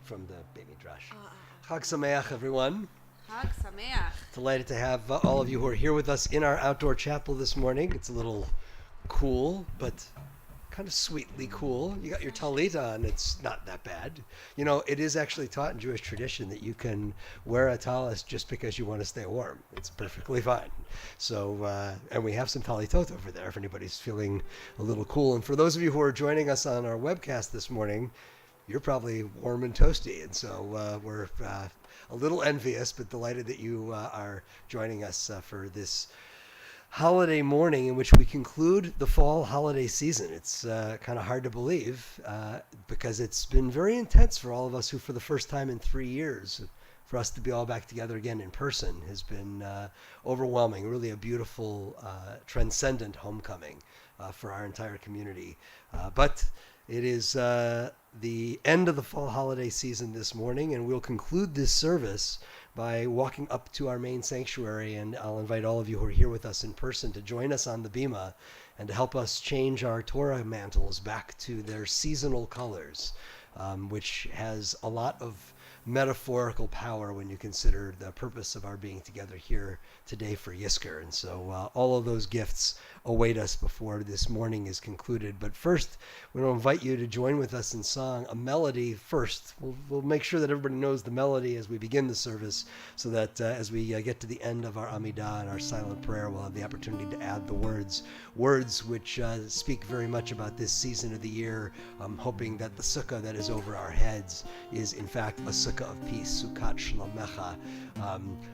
from the baby drush. Chag Sameach, everyone. Chag Sameach. Delighted to have all of you who are here with us in our outdoor chapel this morning. It's a little cool, but kind of sweetly cool. You got your talit on. It's not that bad. You know, it is actually taught in Jewish tradition that you can wear a talis just because you want to stay warm. It's perfectly fine. So, and we have some talitot over there if anybody's feeling a little cool. And for those of you who are joining us on our webcast this morning, you're probably warm and toasty. And so we're a little envious, but delighted that you are joining us for this holiday morning in which we conclude the fall holiday season. It's kind of hard to believe because it's been very intense for all of us who, for the first time in 3 years, for us to be all back together again in person has been overwhelming. Really a beautiful, transcendent homecoming for our entire community. But it is the end of the fall holiday season this morning, and we'll conclude this service by walking up to our main sanctuary, and I'll invite all of you who are here with us in person to join us on the bima and to help us change our Torah mantles back to their seasonal colors, which has a lot of metaphorical power when you consider the purpose of our being together here today for Yizkor. And so all of those gifts await us before this morning is concluded. But first, we want to invite you to join with us in song, a melody first. We'll make sure that everybody knows the melody as we begin the service, so that as we get to the end of our Amidah and our silent prayer, we'll have the opportunity to add the words which speak very much about this season of the year, hoping that the sukkah that is over our heads is in fact a sukkah of peace, Sukkot Shlomecha.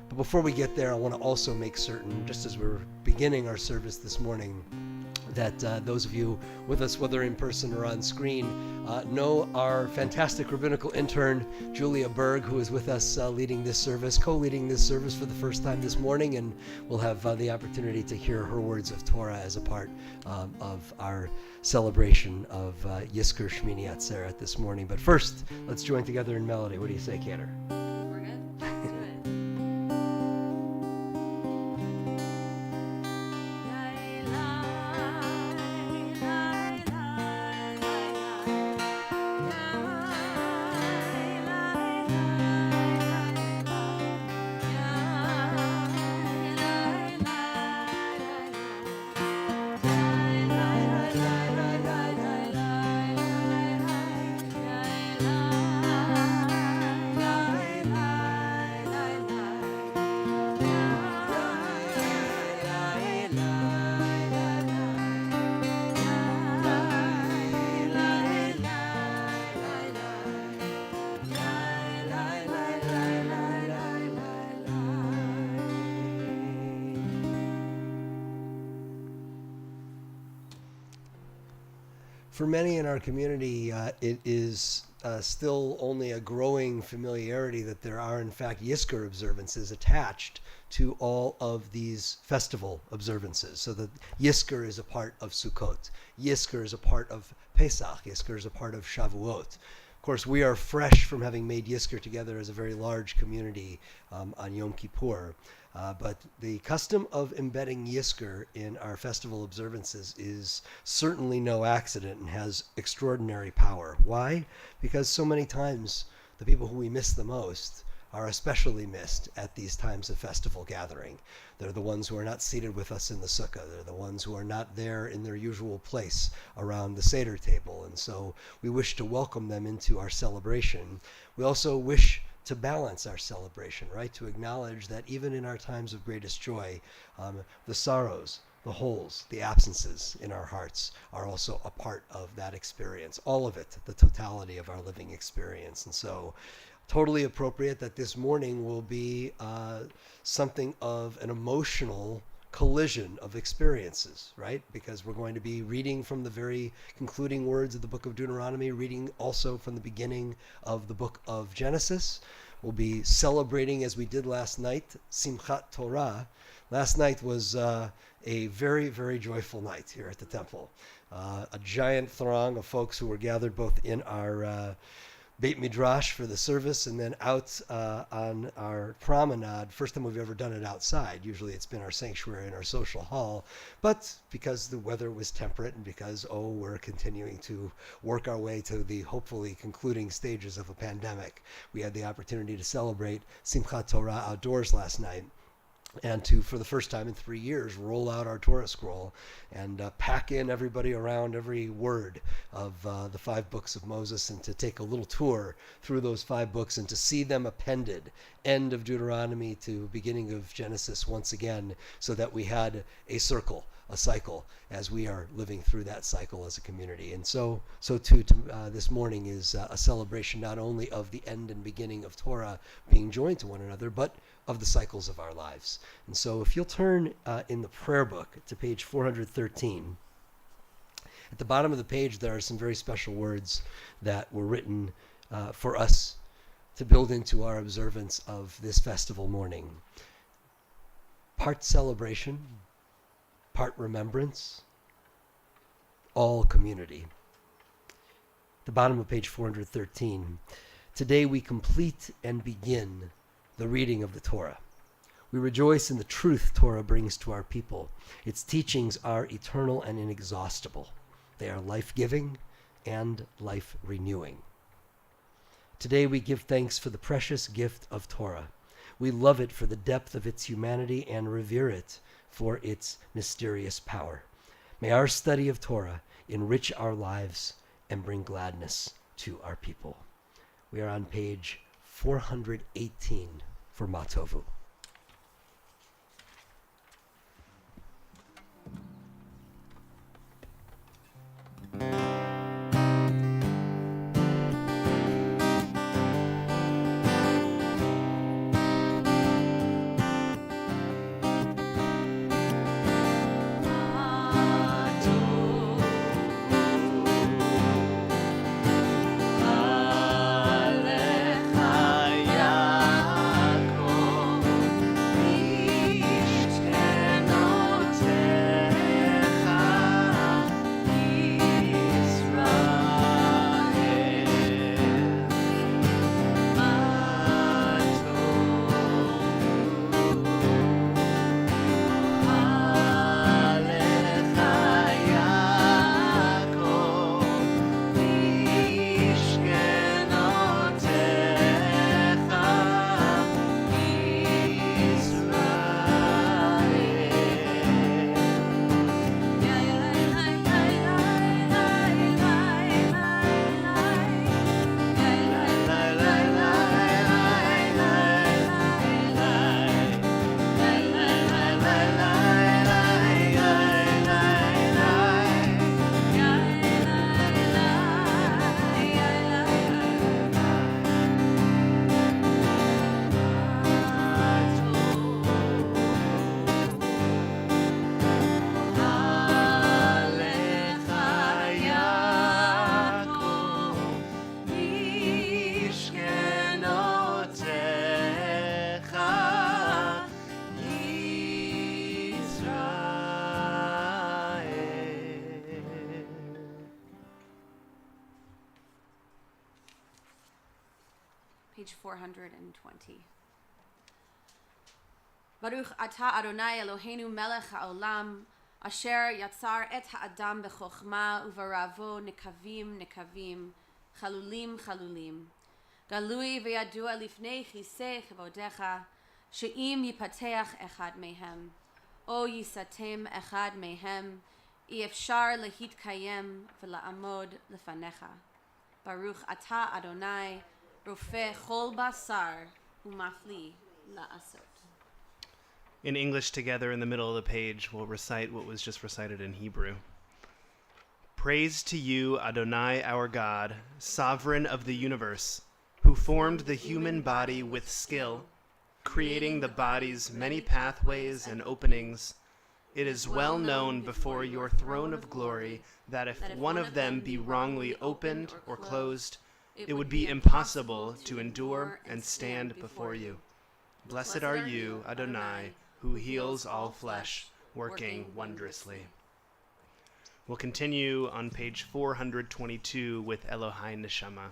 But before we get there, I want to also make certain, just as we're beginning our service this morning, that those of you with us, whether in person or on screen, know our fantastic rabbinical intern, Julia Berg, who is with us leading this service, co-leading this service for the first time this morning, and we'll have the opportunity to hear her words of Torah as a part of our celebration of Yizkor Shmini Atzeret this morning. But first, let's join together in melody. What do you say, Kater? We're good. Let's do it. For many in our community, it is still only a growing familiarity that there are, in fact, Yizkor observances attached to all of these festival observances. So that Yizkor is a part of Sukkot. Yizkor is a part of Pesach. Yizkor is a part of Shavuot. Of course, we are fresh from having made Yizkor together as a very large community on Yom Kippur. But the custom of embedding Yizkor in our festival observances is certainly no accident and has extraordinary power. Why? Because so many times the people who we miss the most are especially missed at these times of festival gathering. They're the ones who are not seated with us in the sukkah. They're the ones who are not there in their usual place around the Seder table. And so we wish to welcome them into our celebration. We also wish to balance our celebration, right? To acknowledge that even in our times of greatest joy, the sorrows, the holes, the absences in our hearts are also a part of that experience. All of it, the totality of our living experience. And so totally appropriate that this morning will be something of an emotional collision of experiences, right? Because we're going to be reading from the very concluding words of the book of Deuteronomy, reading also from the beginning of the book of Genesis. We'll be celebrating, as we did last night, Simchat Torah. Last night was a very, very joyful night here at the temple. A giant throng of folks who were gathered both in our Beit Midrash for the service, and then out on our promenade. First time we've ever done it outside. Usually it's been our sanctuary and our social hall. But because the weather was temperate and because, we're continuing to work our way to the hopefully concluding stages of a pandemic, we had the opportunity to celebrate Simchat Torah outdoors last night, and to, for the first time in 3 years, roll out our Torah scroll and pack in everybody around every word of the 5 books of Moses, and to take a little tour through those 5 books and to see them appended, end of Deuteronomy to beginning of Genesis once again, so that we had a cycle, as we are living through that cycle as a community. And so too, this morning is a celebration not only of the end and beginning of Torah being joined to one another, but of the cycles of our lives. And so if you'll turn in the prayer book to page 413, at the bottom of the page there are some very special words that were written for us to build into our observance of this festival morning. Part celebration, part remembrance, all community. At the bottom of page 413, today we complete and begin the reading of the Torah. We rejoice in the truth Torah brings to our people. Its teachings are eternal and inexhaustible. They are life-giving and life-renewing. Today we give thanks for the precious gift of Torah. We love it for the depth of its humanity and revere it for its mysterious power. May our study of Torah enrich our lives and bring gladness to our people. We are on page 418 for Matovu. Page 420. Baruch Ata Adonai Eloheinu Melech HaOlam, Asher Yatzar et Ha'adam B'chokhma Uvaravo Nekavim Nekavim, Chalulim Chalulim. Galui V'yadua Lifnei Chisei Chavodecha, She'im Yipateach Echad Mehem, O Yisatem Echad Mehem, Efshar Lehitkayem V'la'amod Lefanecha. Baruch Ata Adonai, Rofeh Chol Basar Umafli La'asot. In English together in the middle of the page, we'll recite what was just recited in Hebrew. Praise to you, Adonai our God, sovereign of the universe, who formed the human body with skill, creating the body's many pathways and openings. It is well known before your throne of glory that if one of them be wrongly opened or closed, it would be impossible to endure and stand before you. Blessed are you, Adonai, who heals all flesh, working wondrously. We'll continue on page 422 with Elohai Neshama.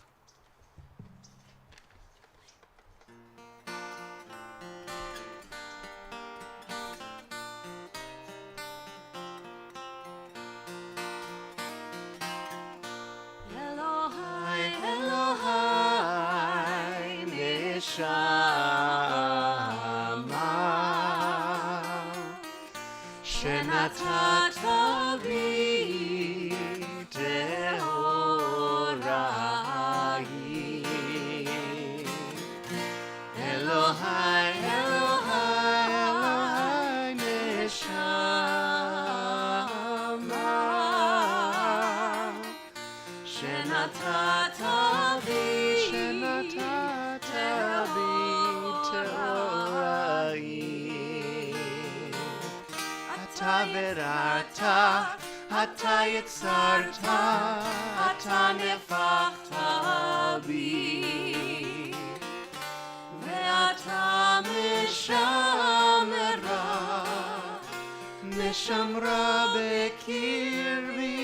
שנתת בי טהוראי. אלוהי, אלוהי, אלוהי נשמה, שנתת בי טהוראי. אתה בראת, אתה יצרת, אתה נפחת בי, ואתה משמרה בקרבי.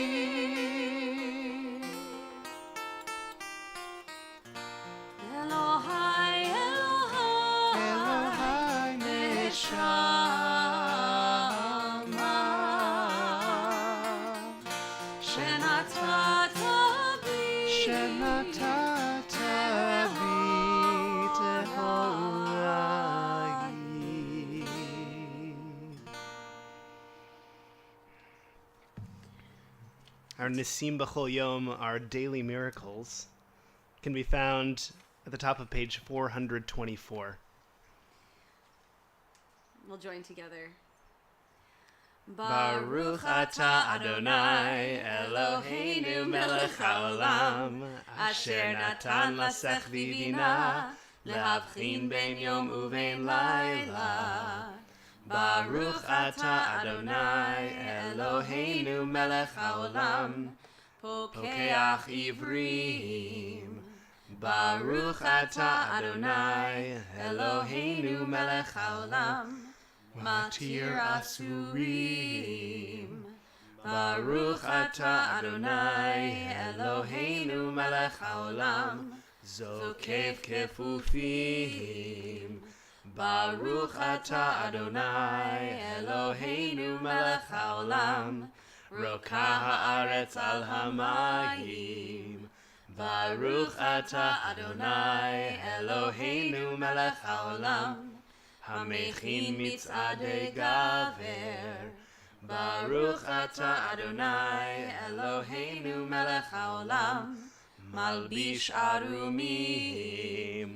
אלוהי, אלוהי, נשמה, שנתת בי טהוראי. Our Nisim B'chol Yom, our daily miracles, can be found at the top of page 424. We'll join together. Baruch atah Adonai Eloheinu melech haolam, asher natan lasechvi bina, lehavchin ben yom uven laila. Baruch atah Adonai Eloheinu melech haolam, pokeach ivrim. Baruch atah Adonai Eloheinu melech haolam, matir asurim. Baruch atah Adonai Eloheinu melech haolam, zokev kefufim. Baruch atah Adonai Eloheinu melech haolam, rokah haaretz al hamayim. Baruch atah Adonai Eloheinu melech haolam, hamechin mitzadei gaver. Baruch atah Adonai Eloheinu melech haolam, malbish arumim.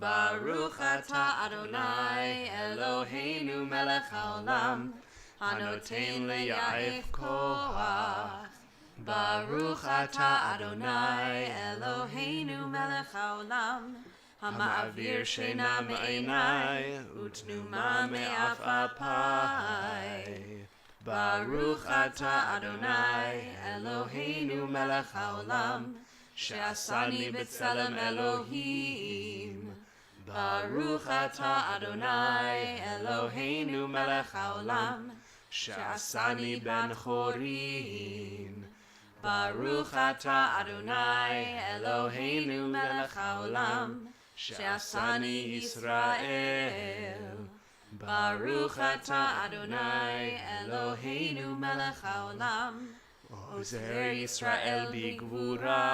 Baruch atah Adonai Eloheinu melech haolam, hanoten leya'ef koach. Baruch atah Adonai Eloheinu melech haolam, hama'avir sheina me'einai utnuma me'afapai. Baruch atah Adonai Eloheinu melech haolam, she'asani b'tzelem Elohim. Baruch atah Adonai Eloheinu melech haolam, she'asani ben chorin. Baruch atah Adonai Eloheinu melech haolam, she'asani Yisrael. Baruch atah Adonai Eloheinu melech haolam, ozer Yisrael bigvura.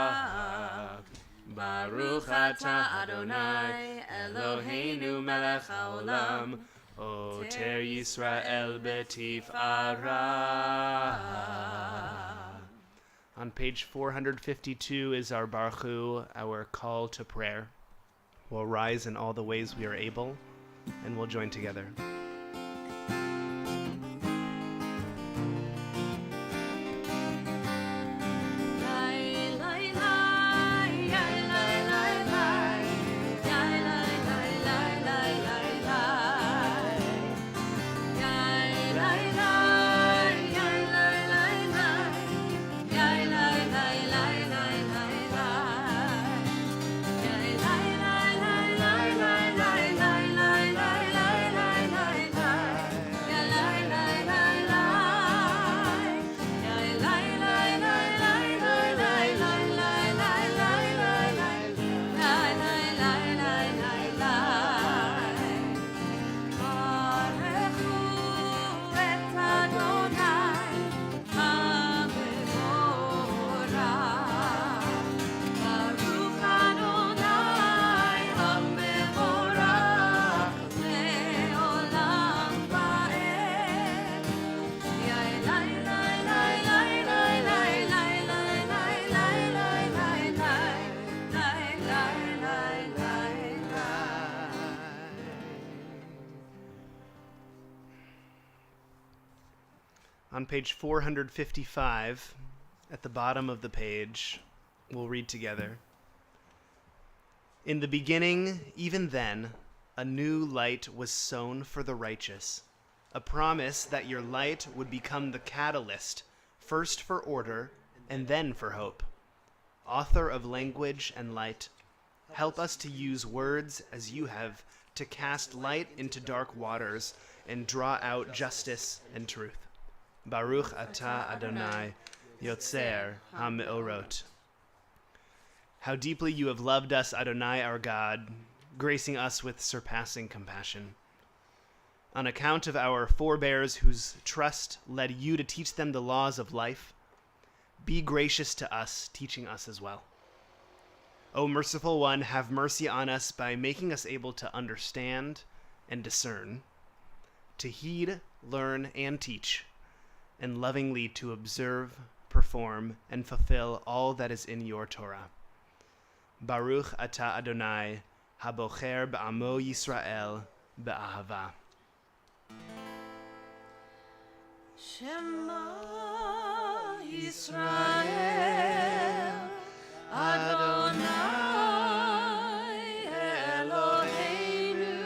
Baruch atah Adonai Eloheinu melech haolam, oter Yisrael betifara. On page 452 is our Baruch Hu, our call to prayer. We'll rise in all the ways we are able, and we'll join together. On page 455, at the bottom of the page, we'll read together. In the beginning, even then, a new light was sown for the righteous, a promise that your light would become the catalyst, first for order and then for hope. Author of language and light, help us to use words as you have to cast light into dark waters and draw out justice and truth. Baruch atah Adonai, Yotzer HaMeorot. How deeply you have loved us, Adonai our God, gracing us with surpassing compassion. On account of our forebears whose trust led you to teach them the laws of life, be gracious to us, teaching us as well. O merciful one, have mercy on us by making us able to understand and discern, to heed, learn, and teach, and lovingly to observe, perform, and fulfill all that is in your Torah. Baruch atah Adonai, habocher ba'amo Yisrael be'ahava. Shema Yisrael Adonai Eloheinu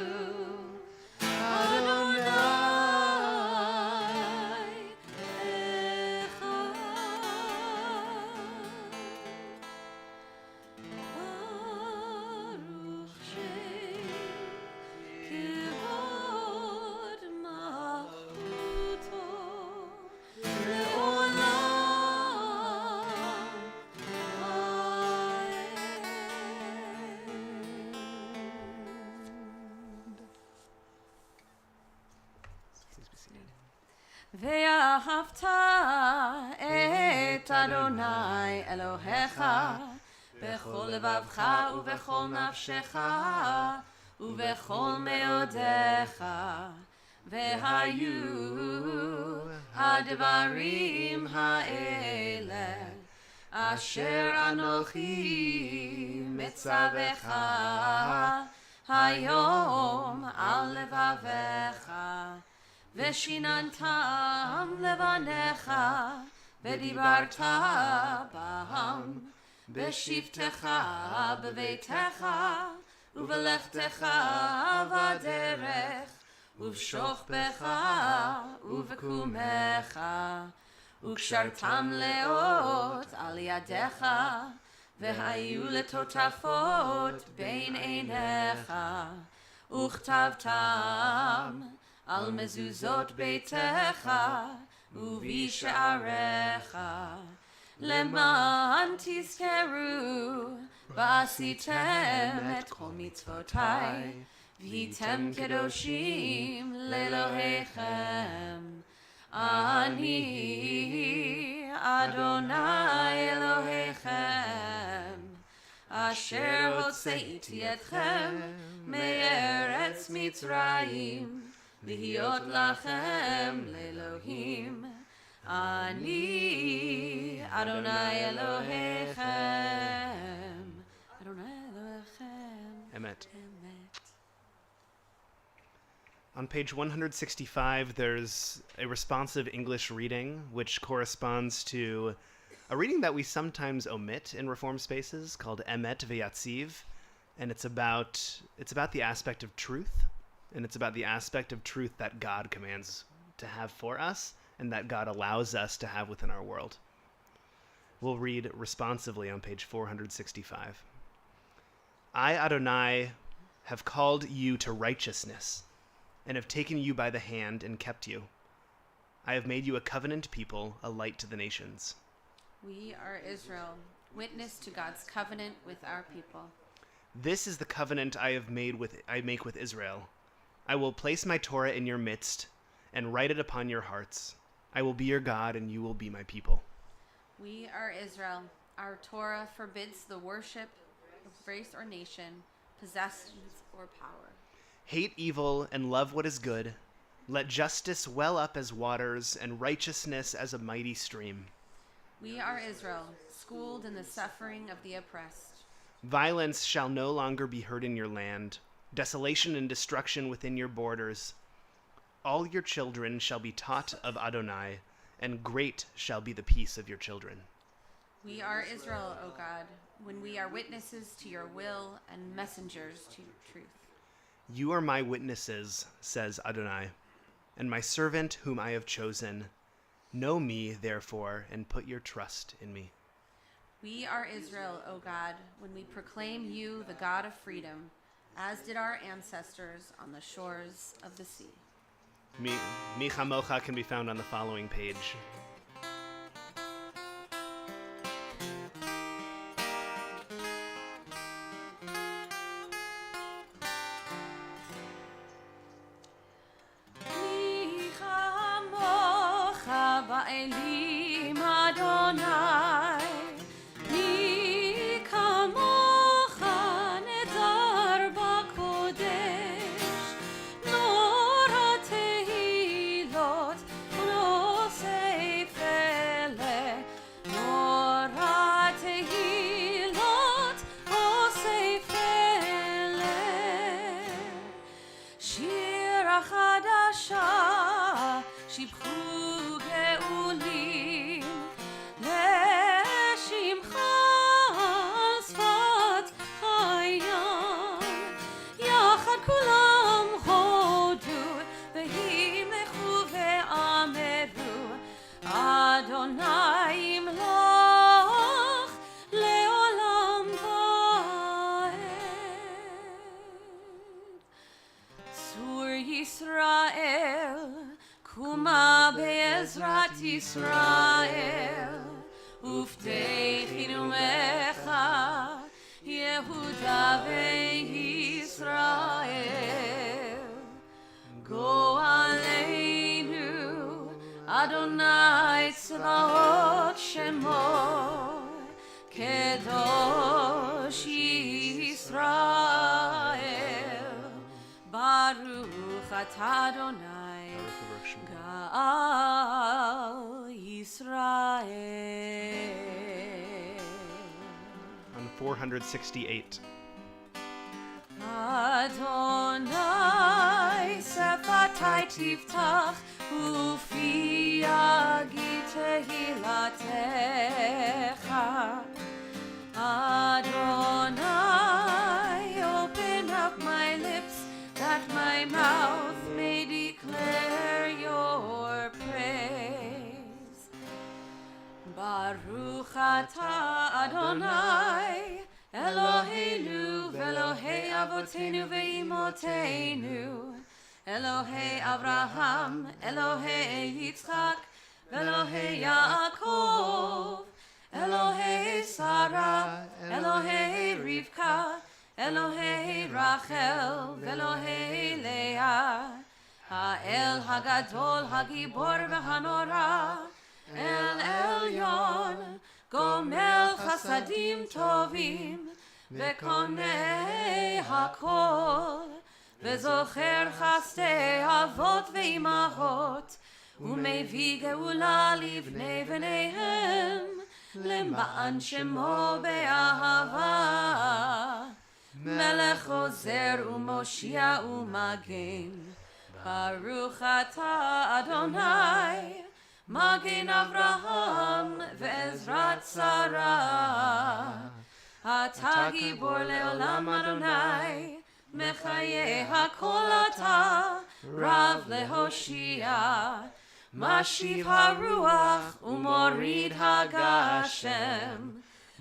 Adonai Echad Baruch Shem Kivod Malchuto ואהבת את אדוני אלוהיך בכל לבבך ובכל נפשך ובכל מאודיך והיו הדברים האלה אשר אנוכי מצווך היום על לבביך ושיננתם לבניך ודיברת בהם בשבתך בביתך ובלכתך בדרך ובשוכבך ובקומך וקשרתם לאות על ידיך והיו לטוטפות בין עיניך וכתבתם על מזוזות ביתך ובשעריך למען תזכרו ועשיתם את כל מצוותיי והייתם קדושים לאלוהיכם אני אדוני אלוהיכם אשר הוצאתי אתכם מארץ מצרים להיות לכם לאלוהים אני אדוני אלוהיכם אדוני אלוהיכם Emet. אמת. On page 165, there's a responsive English reading, which corresponds to a reading that we sometimes omit in Reform spaces called Emet V'Yatziv, and it's about the aspect of truth, and it's about the aspect of truth that God commands to have for us, and that God allows us to have within our world. We'll read responsively on page 465. I, Adonai, have called you to righteousness, and have taken you by the hand and kept you. I have made you a covenant people, a light to the nations. We are Israel, witness to God's covenant with our people. This is the covenant I make with Israel. I will place my Torah in your midst and write it upon your hearts. I will be your God and you will be my people. We are Israel. Our Torah forbids the worship of race or nation, possessions or power. Hate evil and love what is good. Let justice well up as waters and righteousness as a mighty stream. We are Israel, schooled in the suffering of the oppressed. Violence shall no longer be heard in your land, desolation and destruction within your borders. All your children shall be taught of Adonai, and great shall be the peace of your children. We are Israel, O God, when we are witnesses to your will and messengers to your truth. You are my witnesses, says Adonai, and my servant whom I have chosen. Know me, therefore, and put your trust in me. We are Israel, O God, when we proclaim you the God of freedom, as did our ancestors on the shores of the sea. Mi Chamocha can be found on the following page. Mi chamocha ba'elim Adonai, mi kamocha nedar b'kodesh, nor tehilot uno seifele, nor tehilot o seifele. Shira chadasha shibchu geulim leshimcha sfat hayam yachad kulam hodu vehimechu ve'ameru Adonai imloch leolam va'ed. Sur Yisrael, Kuma be'ezrat Yisrael, Ufteichin umecha, Yehuda ve'Yisrael. Go aleinu, Adonai tzvaot shemo, Kedosh Yisrael. Baruch atah Adonai, Gal Yisrael. On 468. Adonai sefatai tiftach ufi yagi tehilatecha. Adonai, open up my lips that my mouth may declare your praise. Baruch atah Adonai, Eloheinu ve'Elohei avoteinu ve'imotenu, Elohei Avraham, Elohei Yitzchak, Elohei Yaakov, Elohei Sarah, Elohei Rivka, Elohei Rachel, Elohei Leah, Ha'el Hagadol, Hagibor v'Hanora, El Elyon, Gomel Chasadim Tovim, Vekonei Hakol, Vezocher Chastei Avot ve'Imahot, Umevi Geula livnei v'neihem, Lema'an Shemo be'ahava, Melech Ozer u'Moshia u'Magen. Baruch atah Adonai, Magen Avraham ve'Ezrat Sarah. Atah Gibor le'olam Adonai, Mechaye hakol atah, Rav lehoshia. Mashiv haruach u'morid hagashem,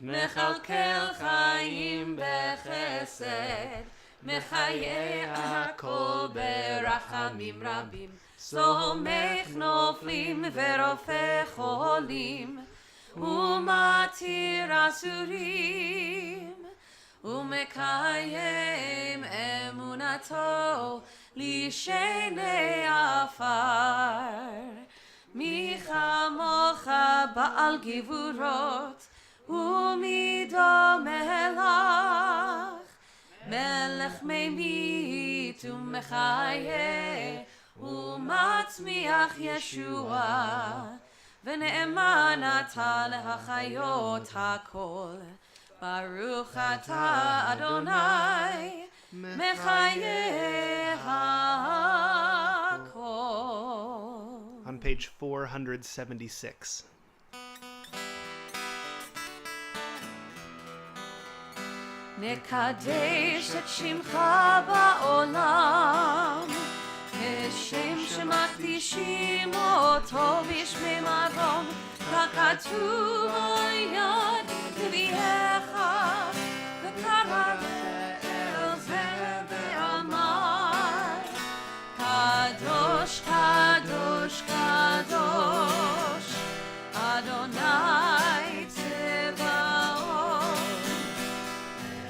Mechalkel chaim bechesed, Mechaye hakol berachamim rabim, Somech noflim ve'rofeh cholim, Umatir asurim, Umekayem emunato lishenei afar. Mi chamocha ba'al givurot, umido melach, melech meimit umechaye, umatzmiach Yeshua, v'ne'eman atah lehachayot hakol. Baruch atah Adonai, mechaye hakol. On page 476. נקדש את שמך בעולם, כשם שמקדישים אותו בשמי מרום, ככתוב על יד נביאך, וקראת אל זה ואמר, קדוש, קדוש, קדוש, אדוני צבאות,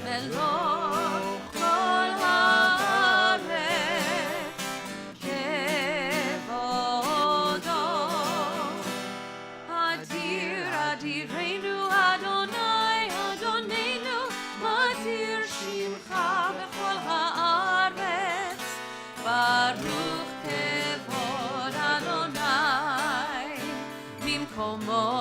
מלוך כל הארץ כבודו. אדיר אדירנו אדוני אדוננו, אדיר שמך בכל הארץ, ברוך כבוד אדוני במקומו.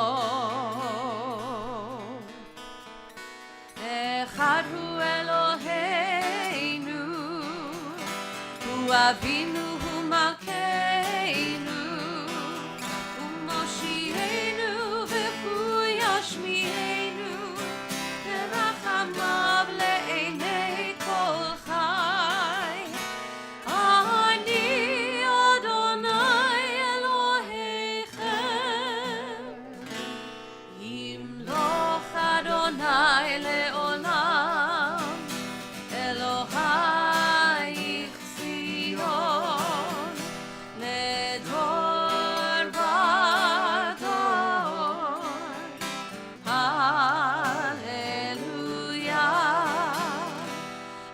אחד הוא אלוהינו, הוא אבינו, הוא מלכנו, הוא מושיענו והוא ישמיענו, ורחמיו לעיני כל חי. אני אדוני אלוהיכם, ימלוך אדוני לעולם, אלוהיך ציון, לדור ודור. הללויה.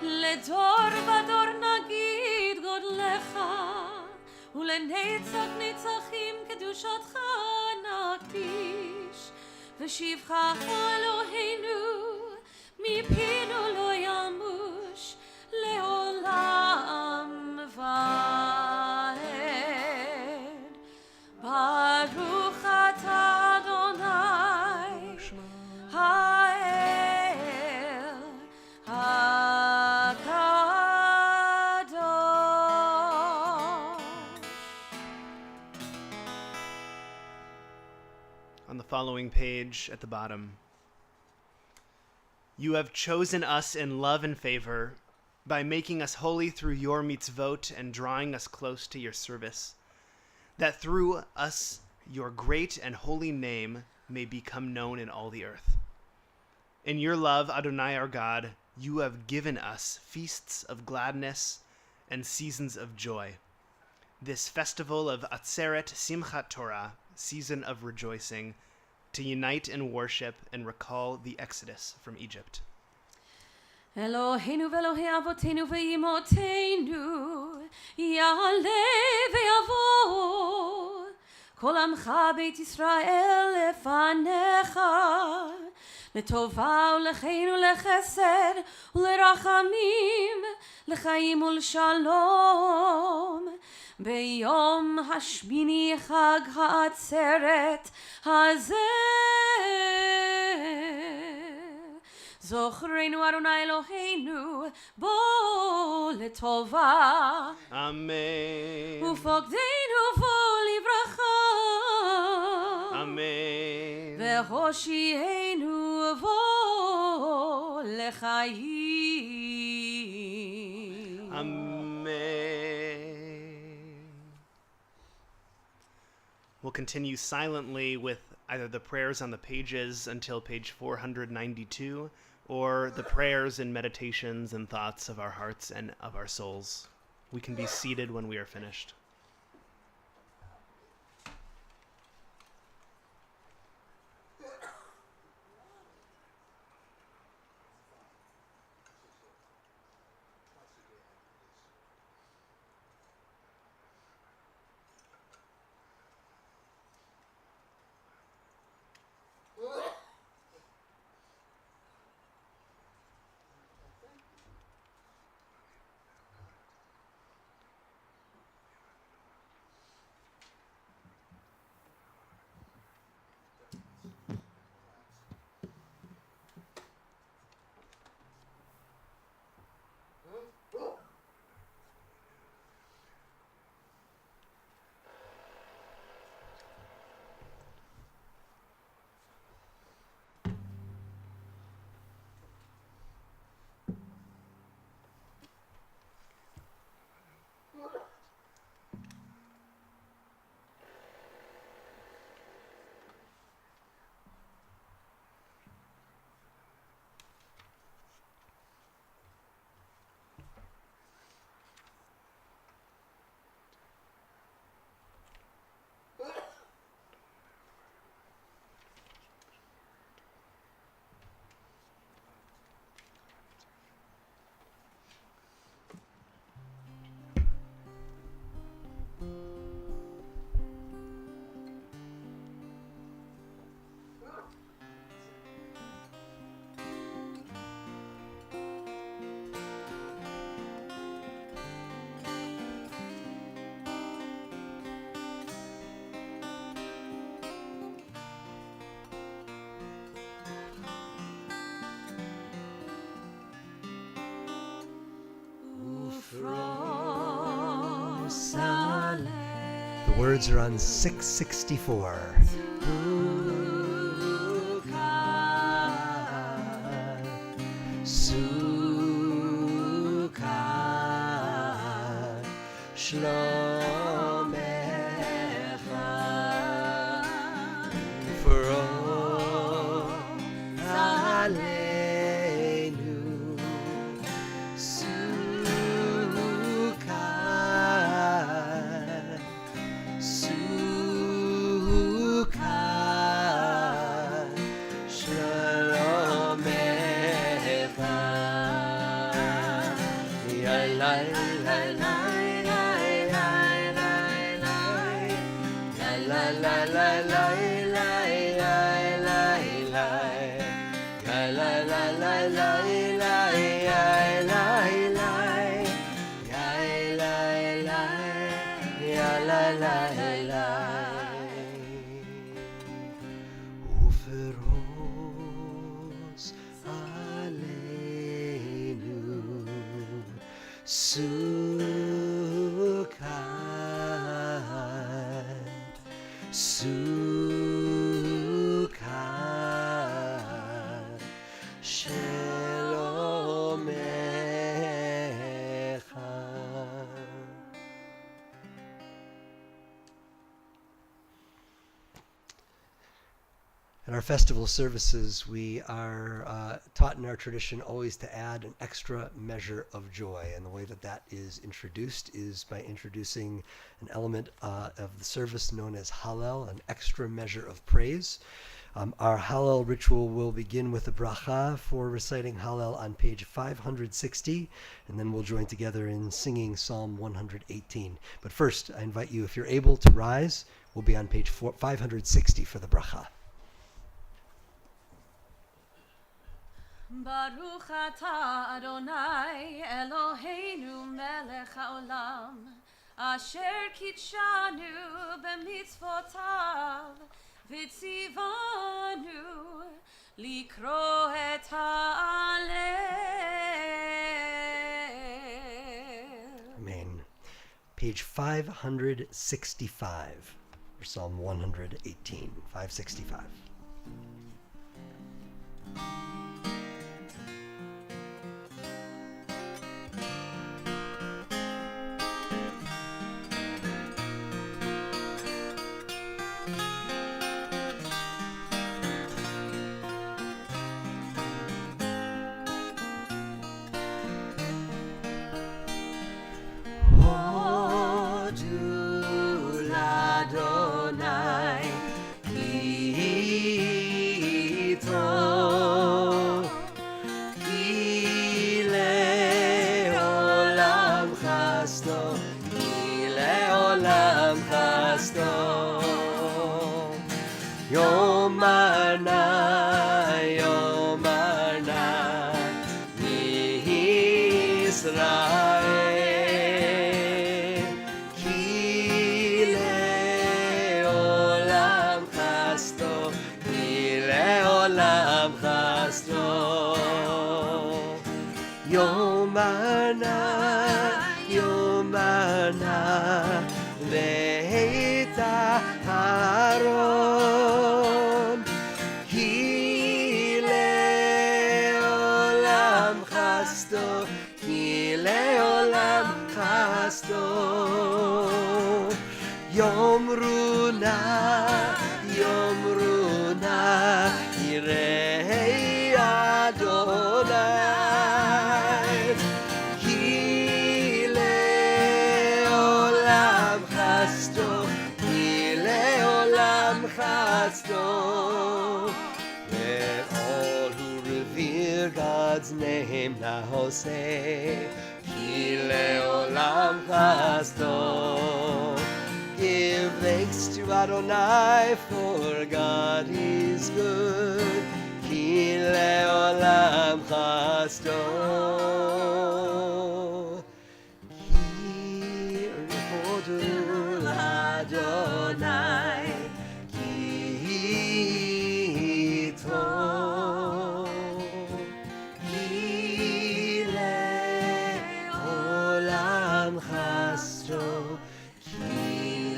לדור ודור נגיד גודלך, ולנצח נצחים קדושתך נקדיש, ושבחך אלוהינו מפינו לא ימוש לעולם ועד. ברוך אתה אדוני האל הקדוש. On the following page at the bottom, you have chosen us in love and favor by making us holy through your mitzvot and drawing us close to your service, that through us your great and holy name may become known in all the earth. In your love, Adonai our God, you have given us feasts of gladness and seasons of joy. This festival of Atzeret Simchat Torah, season of rejoicing, to unite in worship and recall the exodus from Egypt. אלוהינו ואלוהי אבותינו ואימותינו, יעלה ויבוא כל עמך בית ישראל לפניך, לטובה ולחן ולחסד ולרחמים, לחיים ולשלום. ביום השמיני חג העצרת הזה, זוכרנו אדוני אלוהינו בו לטובה, Amen. ופוקדנו בו לברכה, Amen. והושיענו בו לחיים. Amen. We'll continue silently with either the prayers on the pages until page 492, or the prayers and meditations and thoughts of our hearts and of our souls. We can be seated when we are finished. words are on 664. Sukkah Shlomecha Ufro Aleinu Sukkah Sukkah Shlomecha Ya la la la la la la la Uferos aleinu Sukkah Sukkah Shelomecha. At our festival services, we are taught in our tradition always to add an extra measure of joy. And the way that that is introduced is by introducing an element of the service known as Hallel, an extra measure of praise. Our Hallel ritual will begin with a bracha for reciting Hallel on page 560, and then we'll join together in singing Psalm 118. But first, I invite you, if you're able to rise, we'll be on page 560 for the bracha. Baruch atah Adonai Eloheinu melech haolam asher kitshanu b'mitzvotav v'tzivanu likro et ha'alel. Amen. Page 565 for Psalm 118. 565. Let all who revere God's name now say, Ki le'olam chasto. Give thanks to Adonai, for God is good. Ki le'olam chasto. Ki rehodu Adonai. Olam chasto, ki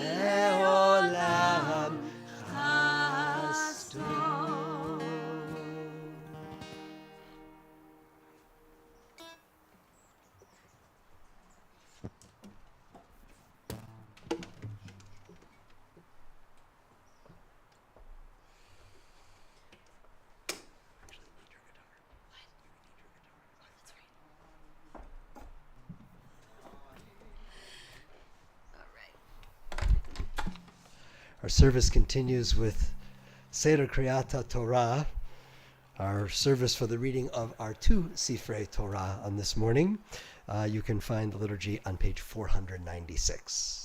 Our service continues with Seder Kriyat Torah, our service for the reading of our 2 Sifrei Torah on this morning. You can find the liturgy on page 496.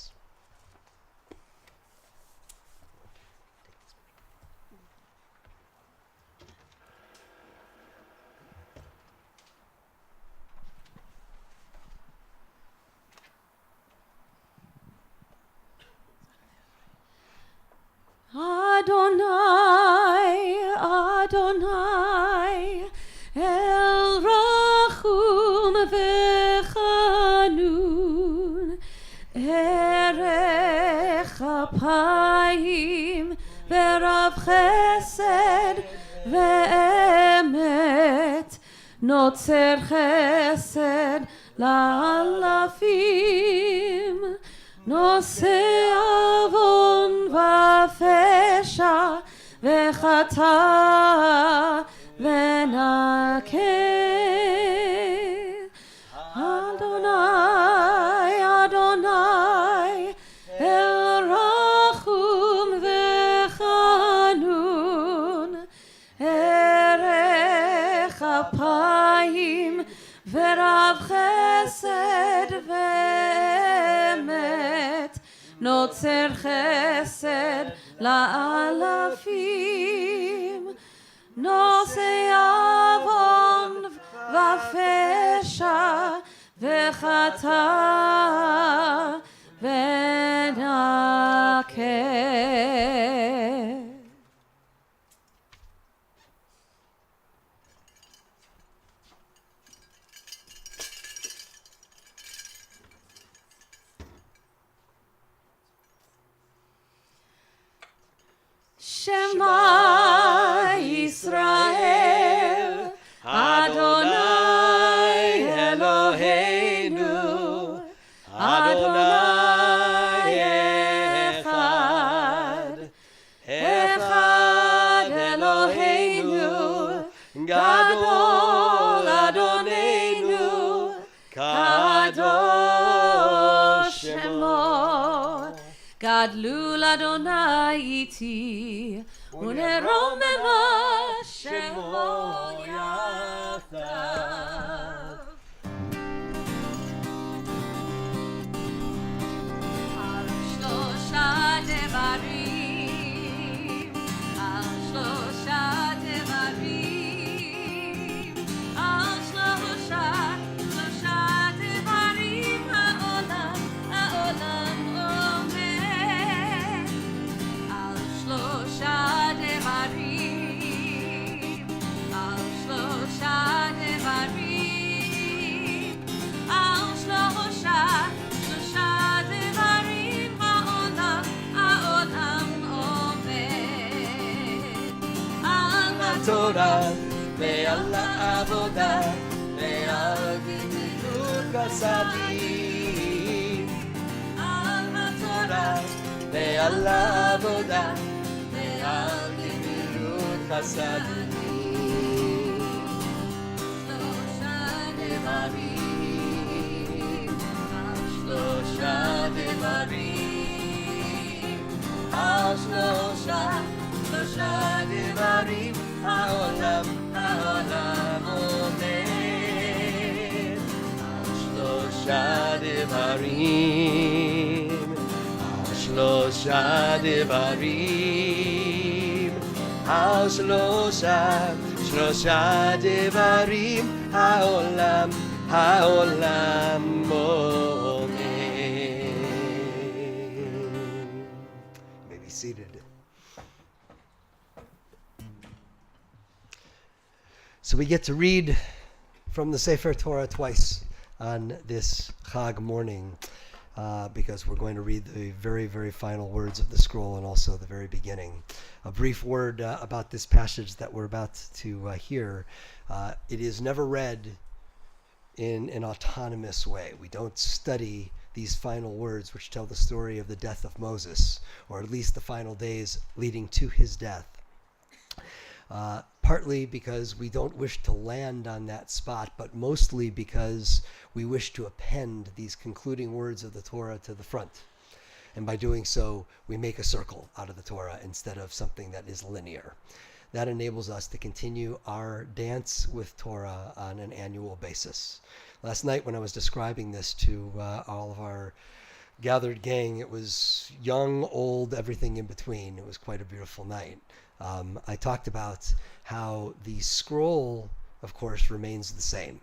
Adonai, Adonai, El Rachum Vechanun, Erech Apayim, Verav Chesed Ve'emet, Notzer Chesed La'alafim, Nose avon v'fesha v'chata v'nakeh. Adonai, Adonai, El Rachum V'chanun, Erech Apayim V'rav Chesed Ve'emet, Notzer Chesed La'alafim, Nosei avon v'fesha v'chata v'nakeh. Shema Yisrael, Adonai Eloheinu, Adonai Echad, Echad Eloheinu, Gadol Adonenu, Kadosh Shemo. Gadlul Adonai iti, uneromema shemo yachdav. Al shlosha devarim, al shlosha devarim, al shlosha devarim, ha'olam, ha'olam omer. Al shlosha devarim, al shlosha devarim, al shlosha devarim, ha'olam, ha'olam omer. Al Torah ve'al avodah ve'al gemilut chasadim. Al Torah ve'al avodah ve'al gemilut chasadim. Shlosha devarim, al shlosha devarim, ha'olam, ha'olam omer. Al shlosha devarim, al shlosha devarim, al shlosha devarim, ha'olam, ha'olam omer. You may be seated. So we get to read from the Sefer Torah twice on this Chag morning, because we're going to read the very, very final words of the scroll and also the very beginning. A brief word about this passage that we're about to hear. It is never read in an autonomous way. We don't study these final words which tell the story of the death of Moses, or at least the final days leading to his death. Partly because we don't wish to land on that spot, but mostly because we wish to append these concluding words of the Torah to the front. And by doing so, we make a circle out of the Torah instead of something that is linear. That enables us to continue our dance with Torah on an annual basis. Last night when I was describing this to all of our gathered gang, it was young, old, everything in between. It was quite a beautiful night. I talked about how the scroll, of course, remains the same.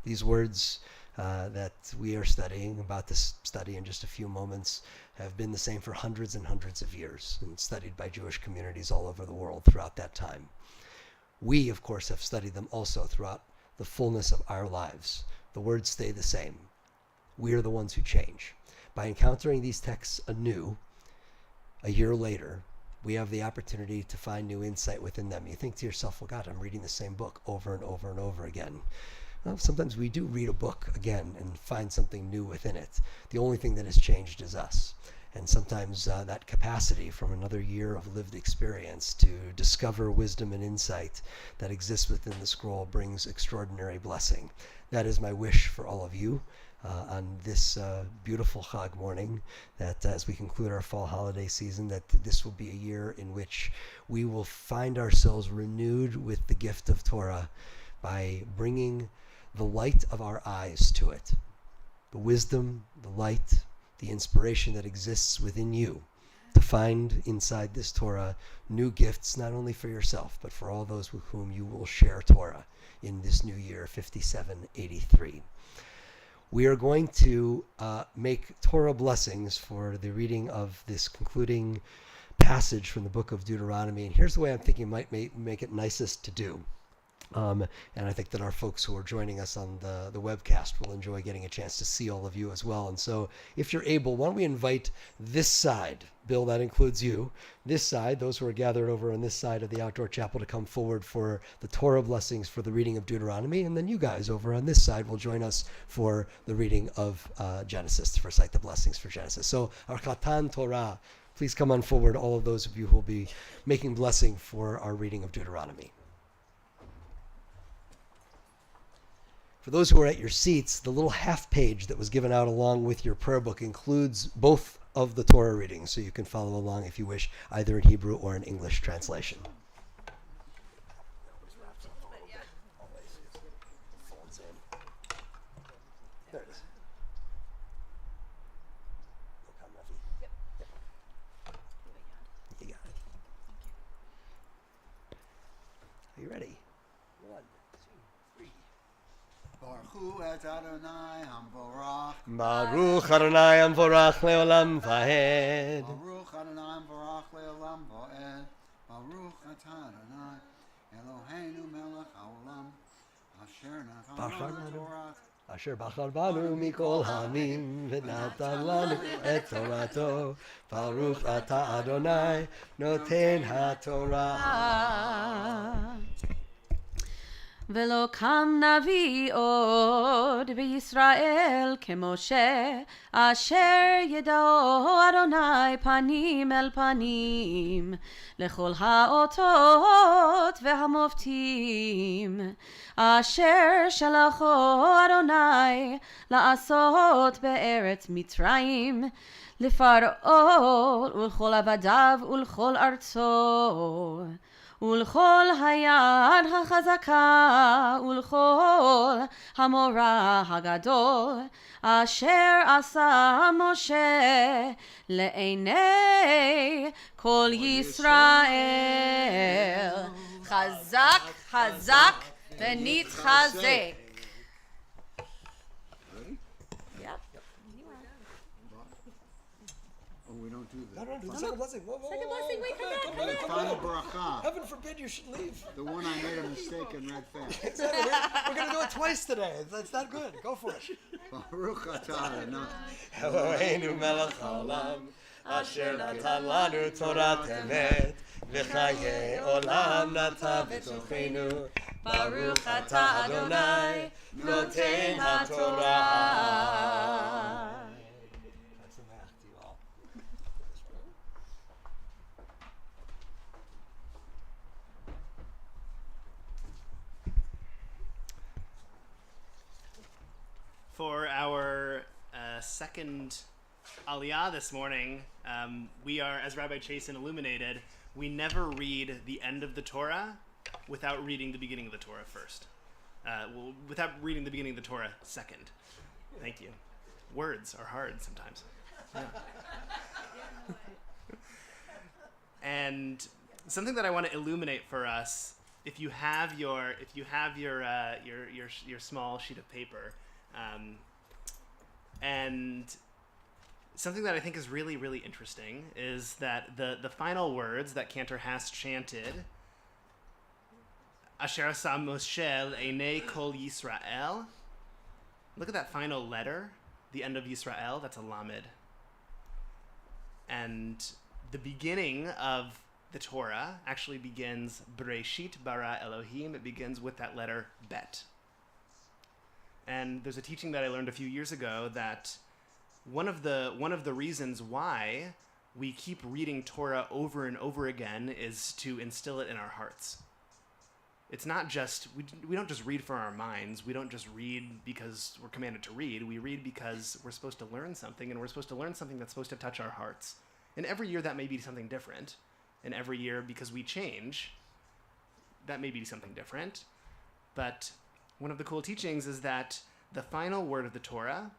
These words that we are studying, about to study in just a few moments, have been the same for hundreds and hundreds of years and studied by Jewish communities all over the world throughout that time. We, of course, have studied them also throughout the fullness of our lives. The words stay the same. We are the ones who change. By encountering these texts anew, a year later, we have the opportunity to find new insight within them. You think to yourself, well, God, I'm reading the same book over and over and over again. Well, sometimes we do read a book again and find something new within it. The only thing that has changed is us. And sometimes that capacity from another year of lived experience to discover wisdom and insight that exists within the scroll brings extraordinary blessing. That is my wish for all of you on this beautiful Chag morning, that as we conclude our fall holiday season, that this will be a year in which we will find ourselves renewed with the gift of Torah by bringing the light of our eyes to it, the wisdom, the light, the inspiration that exists within you to find inside this Torah new gifts, not only for yourself, but for all those with whom you will share Torah in this new year, 5783. We are going to make Torah blessings for the reading of this concluding passage from the book of Deuteronomy. And here's the way I'm thinking might make it nicest to do. And I think that our folks who are joining us on the webcast will enjoy getting a chance to see all of you as well. And so if you're able, why don't we invite this side, Bill, that includes you, this side, those who are gathered over on this side of the outdoor chapel, to come forward for the Torah blessings for the reading of Deuteronomy. And then you guys over on this side will join us for the reading of Genesis, to recite the blessings for Genesis. So our Chatan Torah, please come on forward, all of those of you who will be making blessing for our reading of Deuteronomy. For those who are at your seats, the little half page that was given out along with your prayer book includes both of the Torah readings, so you can follow along if you wish, either in Hebrew or in English translation. There it is. You got it. Are you ready? Baruch et Adonai Hamvorach. Baruch Adonai Amvorach Leolam Vahed. Baruch Adonai Hamvorach Leolam Vaed. Baruch et Adonai Eloheinu Melech Haolam. Asher natan lanu Torah. Asher bachar banu mikol hamim v'natan lanu et Torato. Baruch ata Adonai noten haTorah. ולא קם נביא עוד בישראל כמשה, אשר ידעו אדוני פנים אל פנים, לכל האותות והמופתים, אשר שלחו אדוני לעשות בארץ מצרים, לפרעה ולכל עבדיו ולכל ארצו. ולכל היד החזקה ולכל המורא הגדול אשר עשה משה לעיני כל ישראל. חזק חזק ונתחזק. We don't do that. No, the second blessing. Whoa, Second blessing, wait, come back. Final bracha. Heaven forbid you should leave. The one I made a mistake and read fast. Exactly. We're going to do it twice today. That's not good. Go for it. Baruch atah Adonai. Eloheinu melech haolam, asher natan lanu Torat emet, v'chayei olam nata b'tochenu. Baruch atah Adonai, noten haTorah. For our second Aliyah this morning, we are, as Rabbi Chasen illuminated, we never read the end of the Torah without reading the beginning of the Torah first. Without reading the beginning of the Torah second. Thank you. Words are hard sometimes. Yeah. And something that I want to illuminate for us, if you have your small sheet of paper, and something that I think is really, really interesting is that the final words that Cantor has chanted, Asher asa Moshe einei kol Yisrael. Look at that final letter, the end of Yisrael, that's a lamed. And the beginning of the Torah actually begins Bereshit bara Elohim. It begins with that letter bet. And there's a teaching that I learned a few years ago that one of the reasons why we keep reading Torah over and over again is to instill it in our hearts. It's not just, we don't just read for our minds. We don't just read because we're commanded to read. We read because we're supposed to learn something, and we're supposed to learn something that's supposed to touch our hearts. And every year that may be something different. And every year, because we change, that may be something different. But one of the cool teachings is that the final word of the Torah,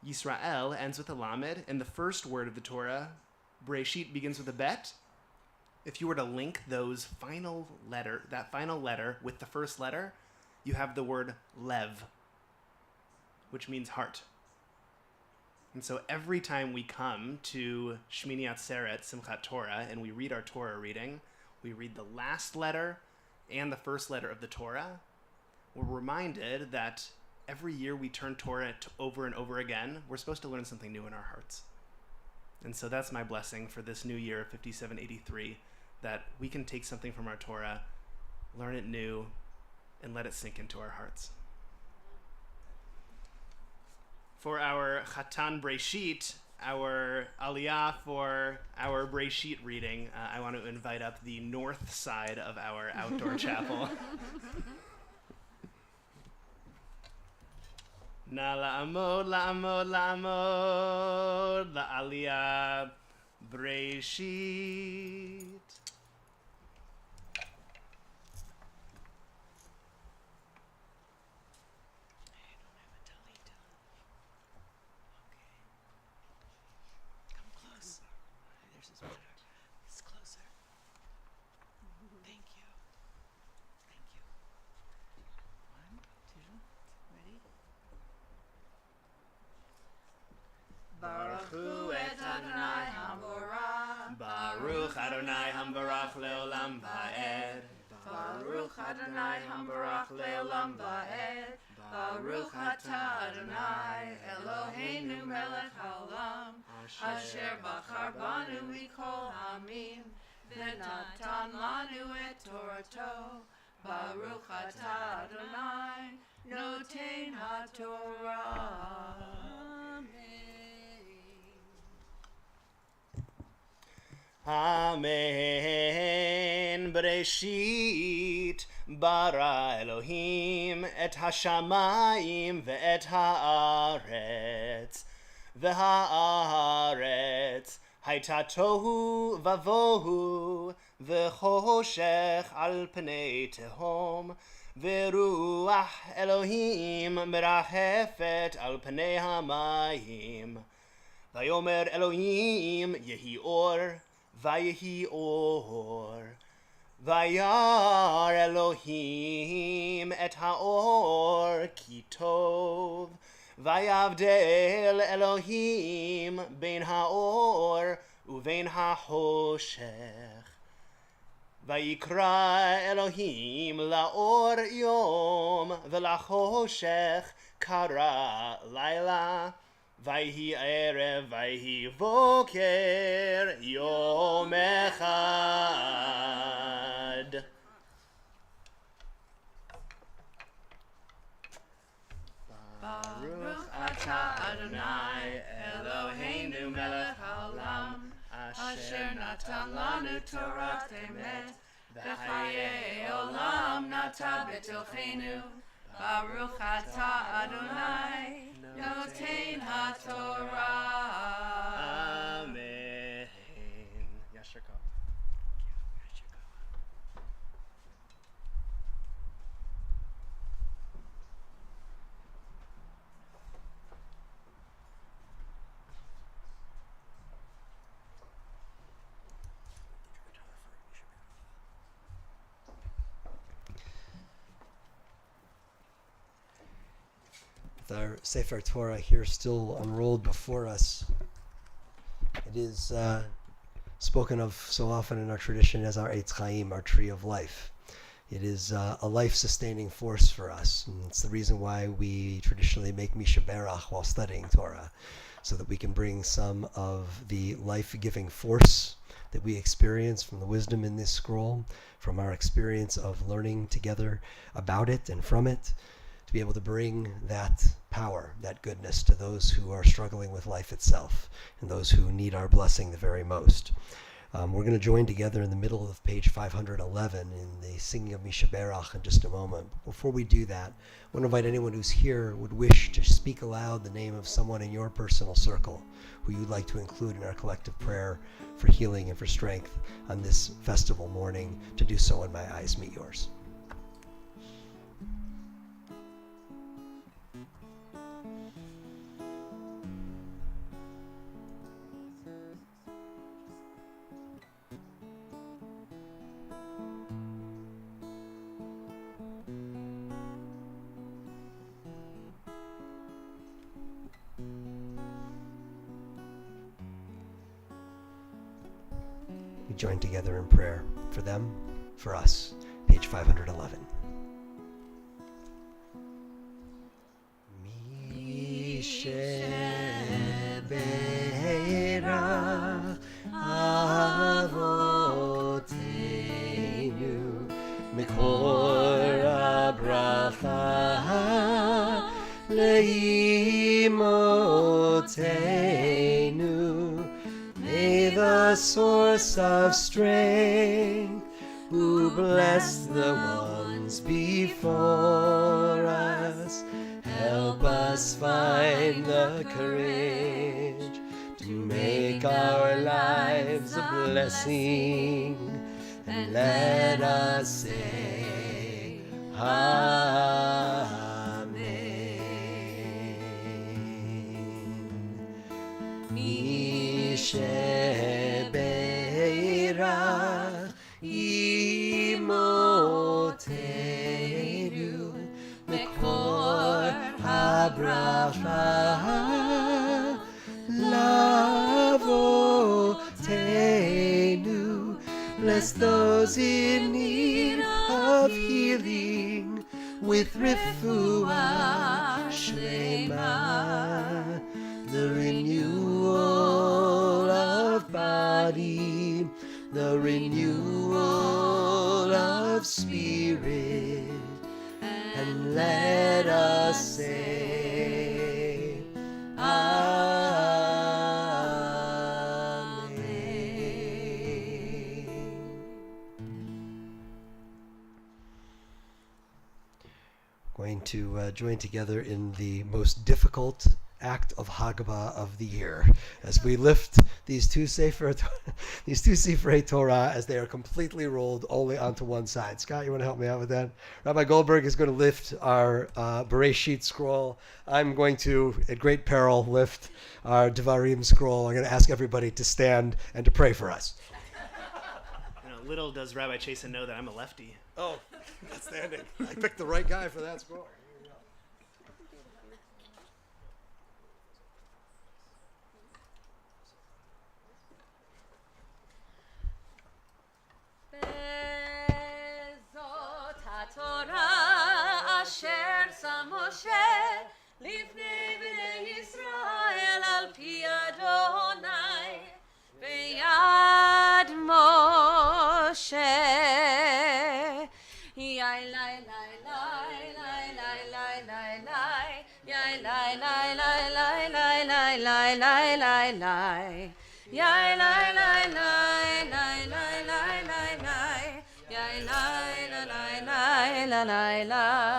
Yisrael, ends with a lamed, and the first word of the Torah, Bereshit, begins with a bet. If you were to link that final letter with the first letter, you have the word lev, which means heart. And so every time we come to Shmini Atzeret, Simchat Torah, and we read our Torah reading, we read the last letter and the first letter of the Torah, we're reminded that every year we turn Torah over and over again, we're supposed to learn something new in our hearts. And so that's my blessing for this new year of 5783, that we can take something from our Torah, learn it new, and let it sink into our hearts. For our Chatan Breshit, our Aliyah for our Breshit reading, I want to invite up the north side of our outdoor chapel. Na la'amod, la'amod, la'amod, la'aliyah Breshit. Baruch et Adonai Hamborah. Baruch Adonai Hambarach Leolam Va'ed. Baruch Adonai Hambarach Leolam Va'ed. Baruch Atah Adonai Eloheinu Melech Haolam Asher Bachar Banu Mikol Hamim V'natan Lanu et Torato. Baruch Atah Adonai Noten HaTorah. Amen. Bereshit bara Elohim et hashamayim ve'et haaretz v'haaretz hayta tohu vavohu v'choshech al pnei tehom v'ruach Elohim merachefet al pnei hamayim vayomer Elohim yehi or Vayehi or, Vayar Elohim et haor ki tov, Vayavdel Elohim ben haor uven hahoshech, Vayikra Elohim laor yom v'lachoshech kara laila. Vayhi erev, vayhi voker, yom echad. Baruch atah Adonai Eloheinu melech haolam asher natan lanu Torah emet v'chayei olam nata betochenu. Baruch atah Adonai Noten HaTorah. with our Sefer Torah here still unrolled before us. It is spoken of so often in our tradition as our Eitz Chaim, our tree of life. It is a life-sustaining force for us, and it's the reason why we traditionally make Misha Berach while studying Torah, so that we can bring some of the life-giving force that we experience from the wisdom in this scroll, from our experience of learning together about it and from it, to be able to bring that power, that goodness to those who are struggling with life itself and those who need our blessing the very most. We're going to join together in the middle of page 511 in the singing of Misha Berach in just a moment. Before we do that, I want to invite anyone who's here would wish to speak aloud the name of someone in your personal circle who you'd like to include in our collective prayer for healing and for strength on this festival morning, to do so when my eyes meet yours. We join together in prayer for them, for us. Page 511. Misheberach Avoteinu Mikor Abracha Leimotenu. May the source of strength, who bless the ones before us, help us find the courage to make our lives a blessing, and let us say Amen. Misheberach Imotenu Mekor Habracha Lavotenu. Bless those in need of healing with refuah shlema, the renewal of body, the renewal of spirit, and let us say Amen. Going to join together in the most difficult act of Haggadah of the year, as we lift these two Seferei Torah as they are completely rolled only onto one side. Scott, you want to help me out with that? Rabbi Goldberg is going to lift our Bereshit scroll. I'm going to, at great peril, lift our Devarim scroll. I'm going to ask everybody to stand and to pray for us. Little does Rabbi Chasen know that I'm a lefty. Oh, outstanding. I picked the right guy for that scroll. Bezot HaTorah asher sam Moshe lifnei bnei Yisrael al pi Adonai beyad Moshe. Yai lai lai lai lai lai lai lai lai. Yai lai lai lai lai lai lai lai lai lai lai. Yai lai lai lai lai lai lai lai lai. Yai lai lai lai lai lai lai.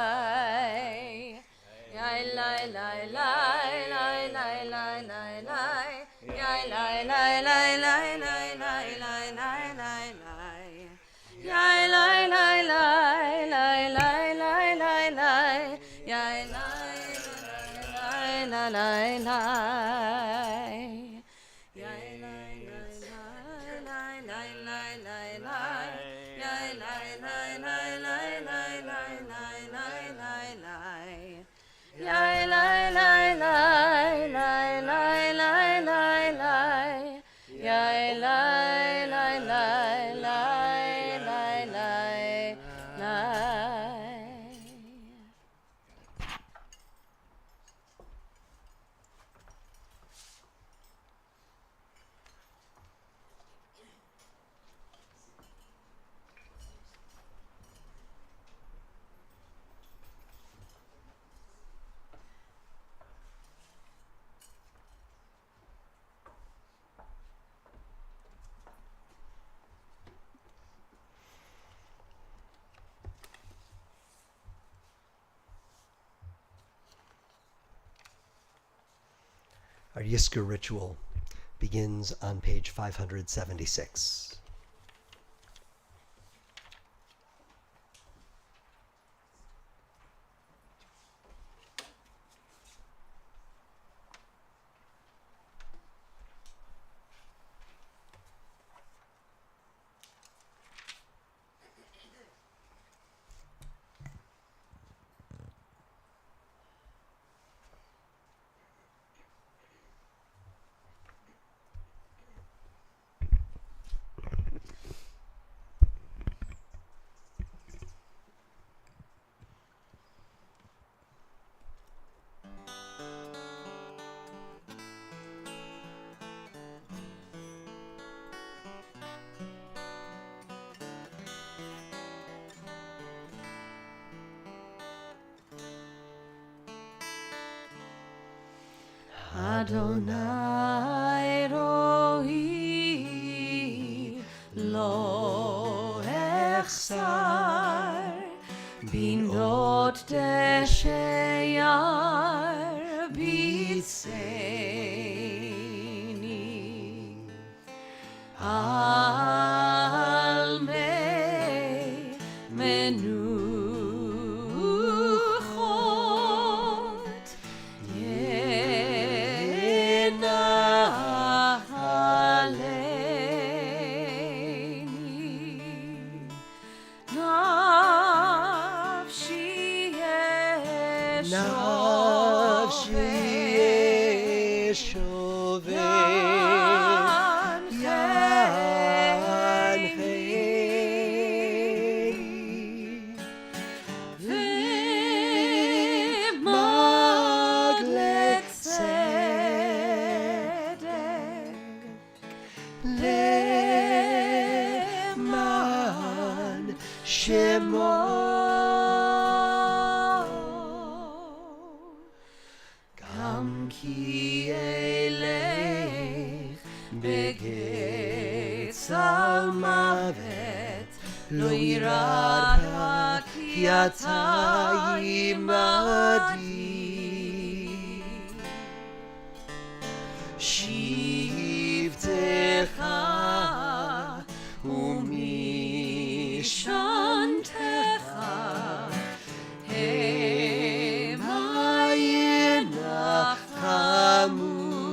Yai lai lai lai lai lai lai lai lai. Yai lai lai lai lai lai lai lai lai lai lai. Yai lai lai lai lai lai lai lai lai. Yai lai lai lai lai lai. Yai lai lai lai lai lai lai lai. Yai lai lai lai lai lai lai lai lai lai lai. Yai lai Our Yizkor ritual begins on page 576. Adonai Rohi lo echsar binot desheyar bitseni al me menuchot Yenahaleni nafshi Nafshi yeshoveh Yanheini v'maglet tzedek Leman Shemo Gam ki elech begitz al mavet lo yirad ki ata imadi shivtecha umishantecha Hamuni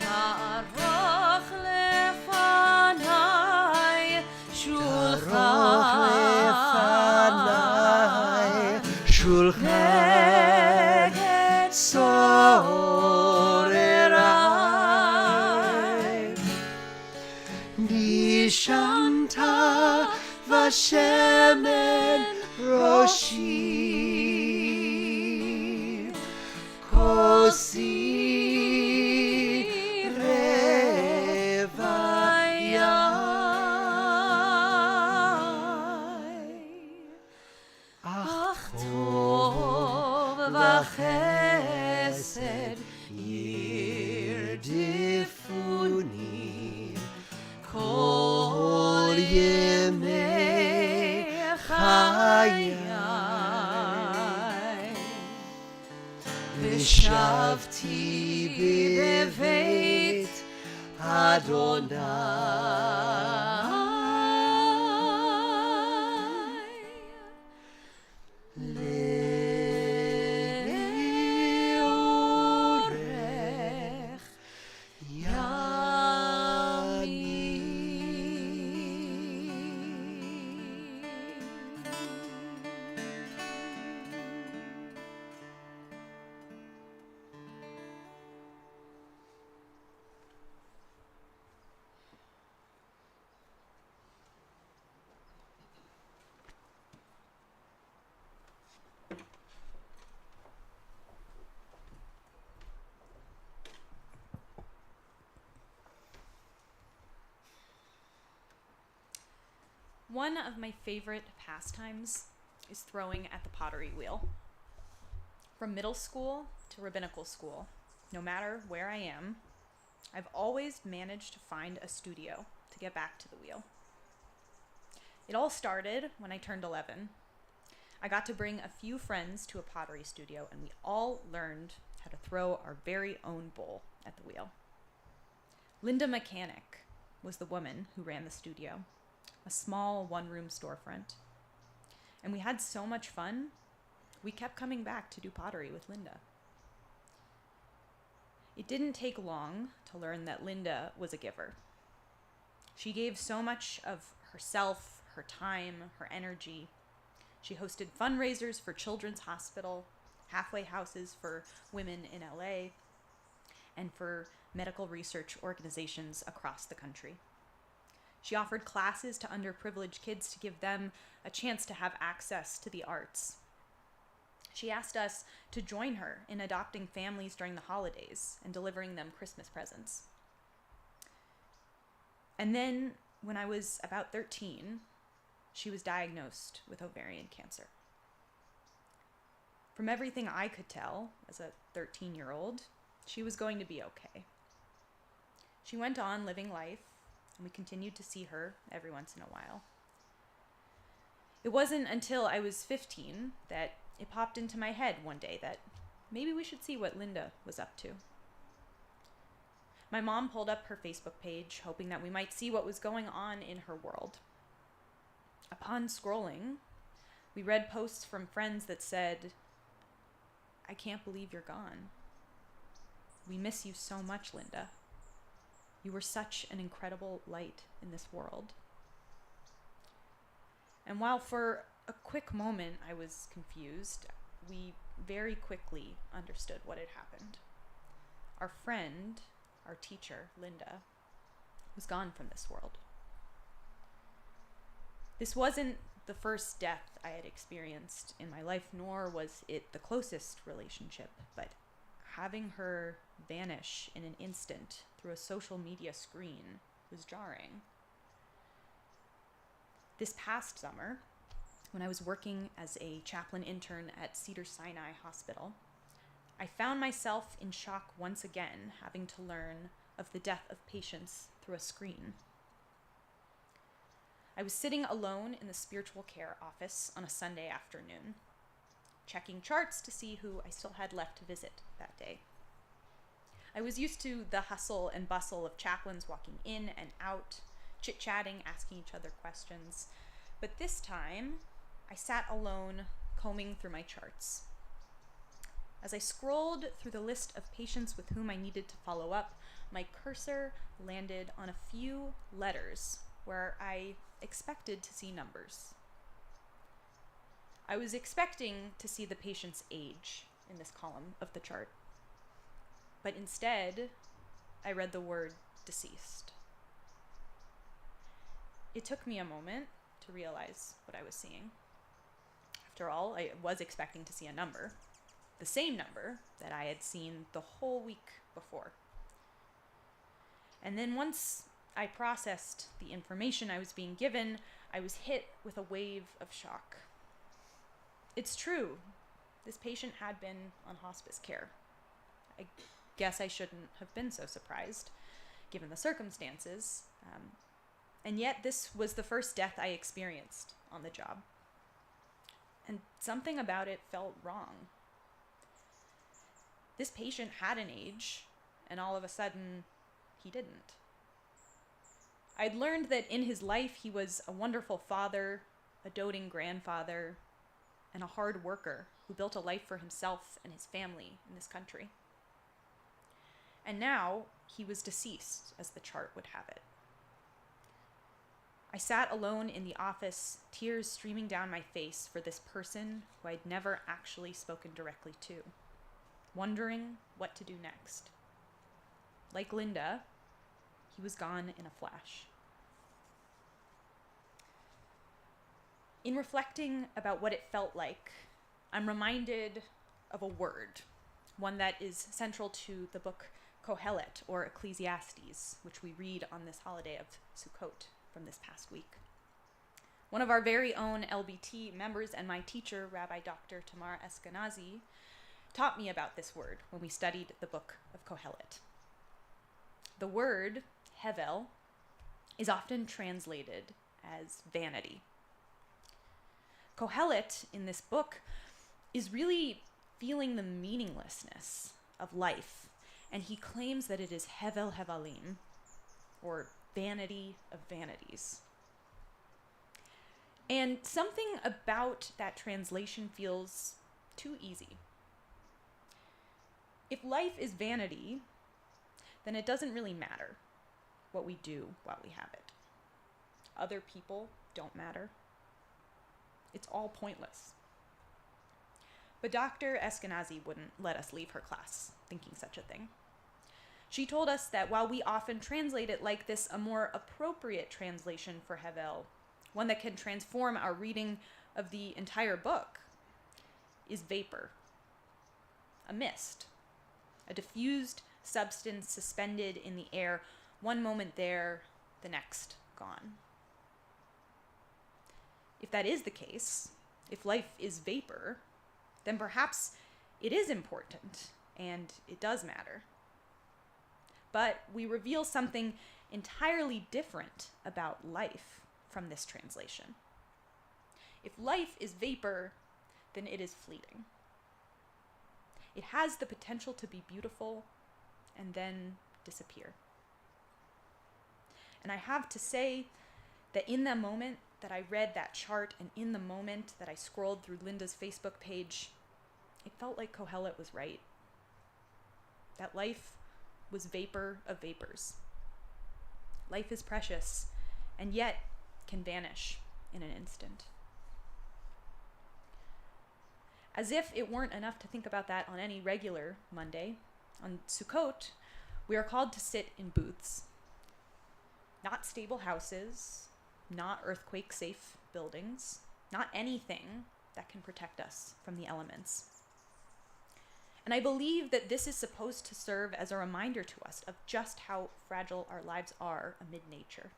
Tarach lefanai shulchan Neged sorerai Nishanta Vashemen Roshi Kosi Revayai Ach tov v'chesed yirdifuni kol yemei chayai v'shavti beveit Adonai Leorech One of my favorite pastimes is throwing at the pottery wheel. From middle school to rabbinical school, no matter where I am, I've always managed to find a studio to get back to the wheel. It all started when I turned 11. I got to bring a few friends to a pottery studio, and we all learned how to throw our very own bowl at the wheel. Linda Mechanic was the woman who ran the studio, a small one-room storefront. And we had so much fun, we kept coming back to do pottery with Linda. It didn't take long to learn that Linda was a giver. She gave so much of herself, her time, her energy. She hosted fundraisers for Children's Hospital, halfway houses for women in LA, and for medical research organizations across the country. She offered classes to underprivileged kids to give them a chance to have access to the arts. She asked us to join her in adopting families during the holidays and delivering them Christmas presents. And then, when I was about 13, she was diagnosed with ovarian cancer. From everything I could tell as a 13-year-old, she was going to be okay. She went on living life, and we continued to see her every once in a while. It wasn't until I was 15 that it popped into my head one day that maybe we should see what Linda was up to. My mom pulled up her Facebook page, hoping that we might see what was going on in her world. Upon scrolling, we read posts from friends that said, "I can't believe you're gone. We miss you so much, Linda. You were such an incredible light in this world." And while for a quick moment I was confused, we very quickly understood what had happened. Our friend, our teacher, Linda, was gone from this world. This wasn't the first death I had experienced in my life, nor was it the closest relationship, but having her vanish in an instant through a social media screen was jarring. This past summer, when I was working as a chaplain intern at Cedars-Sinai Hospital, I found myself in shock once again, having to learn of the death of patients through a screen. I was sitting alone in the spiritual care office on a Sunday afternoon, checking charts to see who I still had left to visit that day. I was used to the hustle and bustle of chaplains walking in and out, chit-chatting, asking each other questions. But this time, I sat alone, combing through my charts. As I scrolled through the list of patients with whom I needed to follow up, my cursor landed on a few letters where I expected to see numbers. I was expecting to see the patient's age in this column of the chart, but instead, I read the word deceased. It took me a moment to realize what I was seeing. After all, I was expecting to see a number, the same number that I had seen the whole week before. And then once I processed the information I was being given, I was hit with a wave of shock. It's true, this patient had been on hospice care. I guess I shouldn't have been so surprised, given the circumstances. And yet this was the first death I experienced on the job. And something about it felt wrong. This patient had an age, and all of a sudden, he didn't. I'd learned that in his life he was a wonderful father, a doting grandfather, and a hard worker who built a life for himself and his family in this country. And now he was deceased, as the chart would have it. I sat alone in the office, tears streaming down my face for this person who I'd never actually spoken directly to, wondering what to do next. Like Linda, he was gone in a flash. In reflecting about what it felt like, I'm reminded of a word, one that is central to the book Kohelet, or Ecclesiastes, which we read on this holiday of Sukkot from this past week. One of our very own LBT members and my teacher, Rabbi Dr. Tamar Eskenazi, taught me about this word when we studied the book of Kohelet. The word, hevel, is often translated as vanity. Kohelet in this book is really feeling the meaninglessness of life, and he claims that it is hevel hevalim, or vanity of vanities. And something about that translation feels too easy. If life is vanity, then it doesn't really matter what we do while we have it. Other people don't matter. It's all pointless. But Dr. Eskenazi wouldn't let us leave her class thinking such a thing. She told us that while we often translate it like this, a more appropriate translation for Hevel, one that can transform our reading of the entire book, is vapor, a mist, a diffused substance suspended in the air, one moment there, the next gone. If that is the case, if life is vapor, then perhaps it is important and it does matter. But we reveal something entirely different about life from this translation. If life is vapor, then it is fleeting. It has the potential to be beautiful and then disappear. And I have to say that in the moment that I read that chart and in the moment that I scrolled through Linda's Facebook page, it felt like Kohelet was right. That life was vapor of vapors. Life is precious and yet can vanish in an instant. As if it weren't enough to think about that on any regular Monday, on Sukkot, we are called to sit in booths. Not stable houses, not earthquake-safe buildings, not anything that can protect us from the elements. And I believe that this is supposed to serve as a reminder to us of just how fragile our lives are amid nature.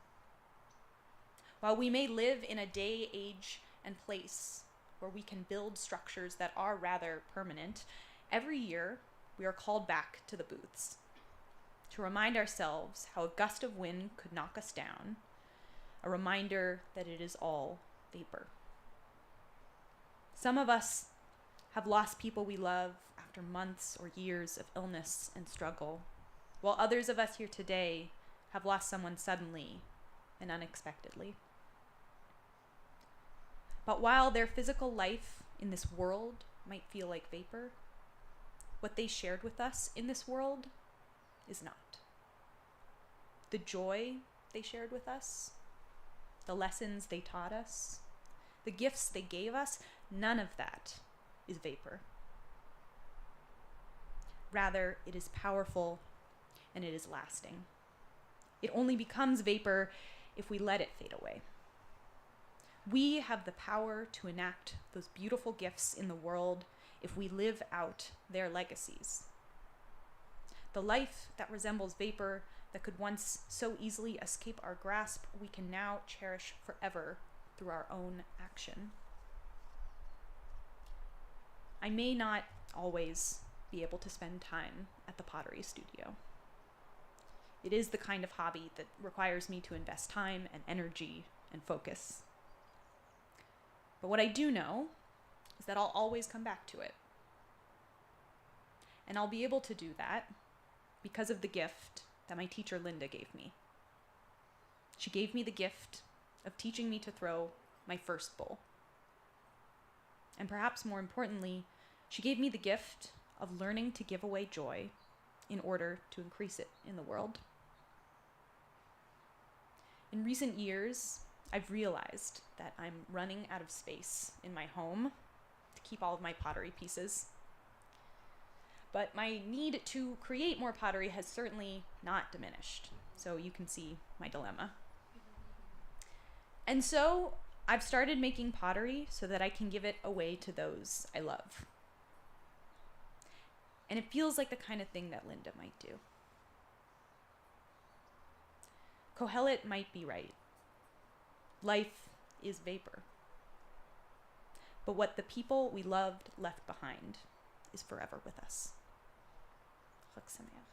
While we may live in a day, age, and place where we can build structures that are rather permanent, every year we are called back to the booths to remind ourselves how a gust of wind could knock us down, a reminder that it is all vapor. Some of us have lost people we love after months or years of illness and struggle, while others of us here today have lost someone suddenly and unexpectedly. But while their physical life in this world might feel like vapor, what they shared with us in this world is not. The joy they shared with us, the lessons they taught us, the gifts they gave us, none of that is vapor. Rather, it is powerful and it is lasting. It only becomes vapor if we let it fade away. We have the power to enact those beautiful gifts in the world if we live out their legacies. The life that resembles vapor that could once so easily escape our grasp, we can now cherish forever through our own action. I may not always be able to spend time at the pottery studio. It is the kind of hobby that requires me to invest time and energy and focus. But what I do know is that I'll always come back to it. And I'll be able to do that because of the gift that my teacher Linda gave me. She gave me the gift of teaching me to throw my first bowl. And perhaps more importantly, she gave me the gift of learning to give away joy in order to increase it in the world. In recent years, I've realized that I'm running out of space in my home to keep all of my pottery pieces. But my need to create more pottery has certainly not diminished. So you can see my dilemma. And so I've started making pottery so that I can give it away to those I love. And it feels like the kind of thing that Linda might do. Kohelet might be right. Life is vapor. But what the people we loved left behind is forever with us. Chag Sameach.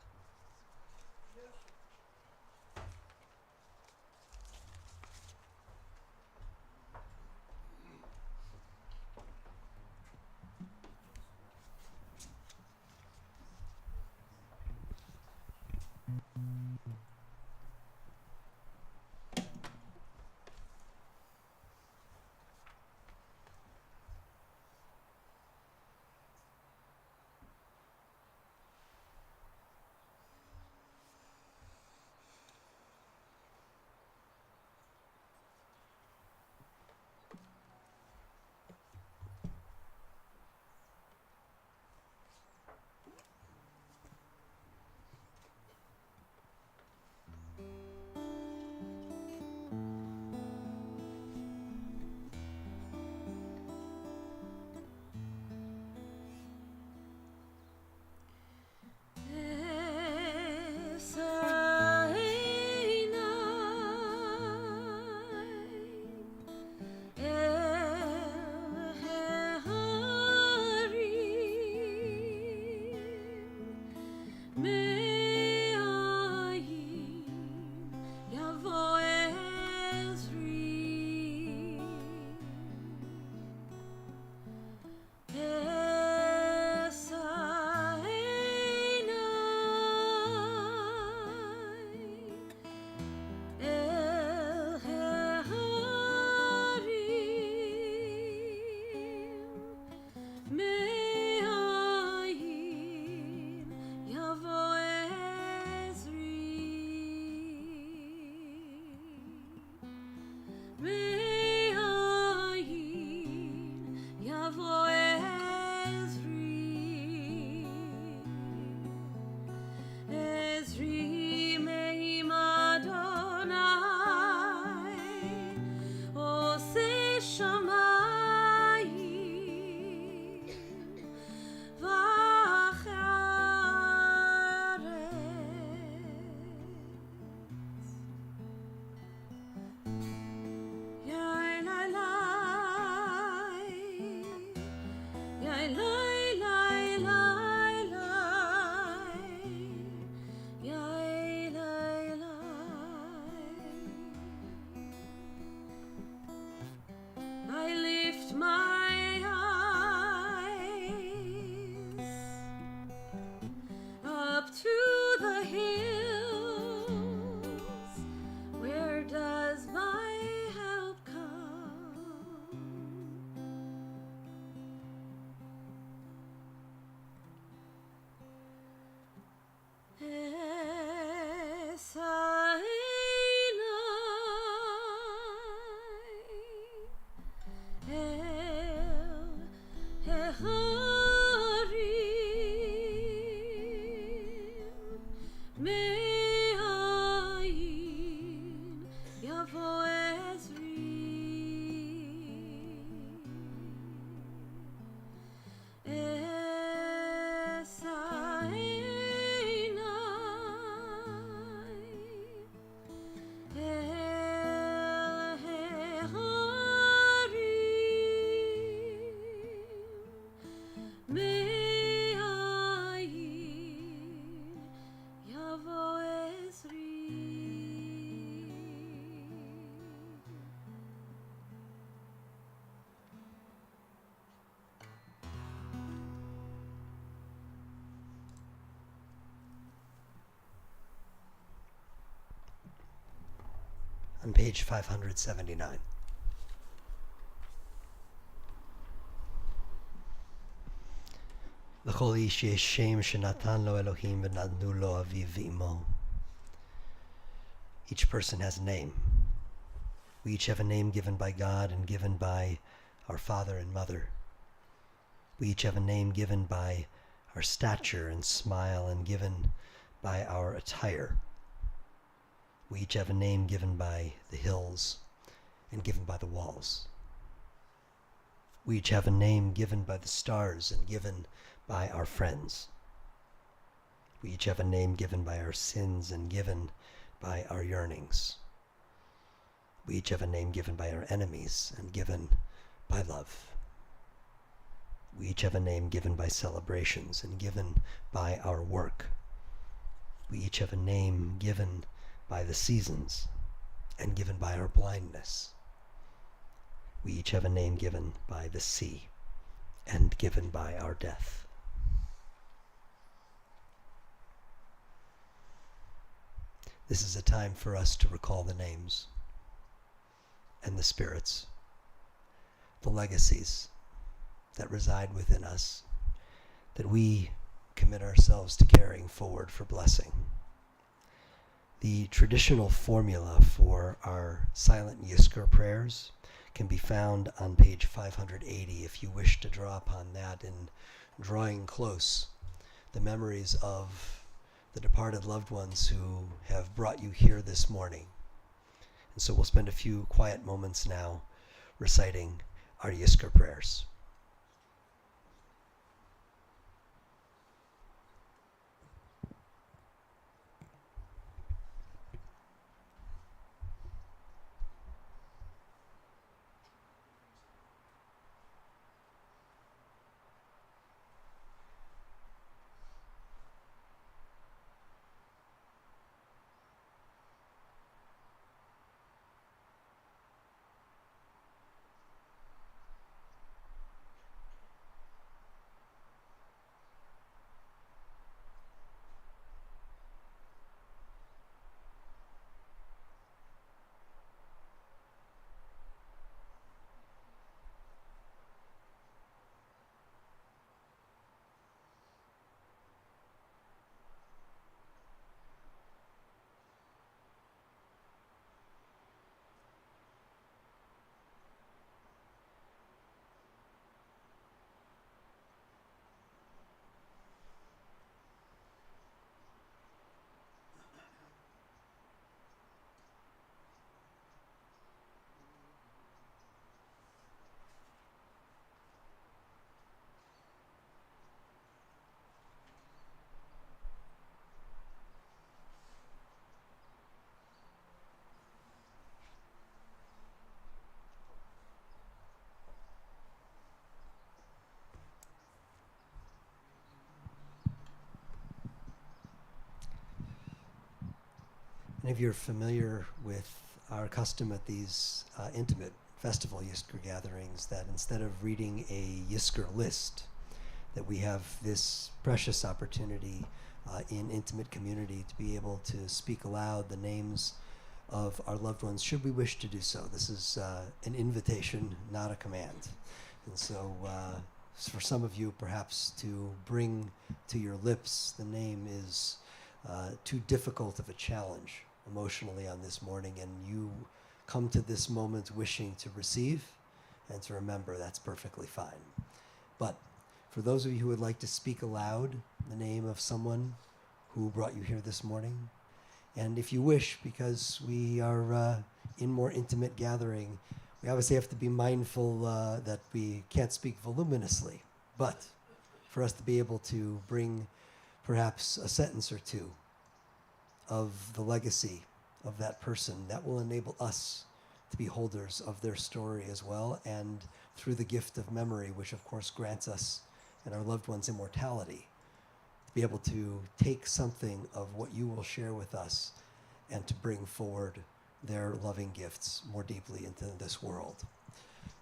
On page 579. L'chol ish yesh shem shenatan lo Elohim v'nadnu lo aviv v'imo. Each person has a name. We each have a name given by God and given by our father and mother. We each have a name given by our stature and smile and given by our attire. We each have a name given by the hills and given by the walls. We each have a name given by the stars and given by our friends. We each have a name given by our sins and given by our yearnings. We each have a name given by our enemies and given by love. We each have a name given by celebrations and given by our work. We each have a name given by the seasons and given by our blindness. We each have a name given by the sea and given by our death. This is a time for us to recall the names and the spirits, the legacies that reside within us, that we commit ourselves to carrying forward for blessing. The traditional formula for our silent Yizkor prayers can be found on page 580 if you wish to draw upon that in drawing close the memories of the departed loved ones who have brought you here this morning. And so we'll spend a few quiet moments now reciting our Yizkor prayers. And if you're familiar with our custom at these intimate festival Yizkor gatherings, that instead of reading a Yizkor list, that we have this precious opportunity in intimate community to be able to speak aloud the names of our loved ones, should we wish to do so. This is an invitation, not a command. And so for some of you, perhaps to bring to your lips the name is too difficult of a challenge emotionally on this morning, and you come to this moment wishing to receive and to remember, that's perfectly fine. But for those of you who would like to speak aloud the name of someone who brought you here this morning, and if you wish, because we are in more intimate gathering, we obviously have to be mindful that we can't speak voluminously, but for us to be able to bring perhaps a sentence or two of the legacy of that person that will enable us to be holders of their story as well, and through the gift of memory, which of course grants us and our loved ones immortality, to be able to take something of what you will share with us and to bring forward their loving gifts more deeply into this world.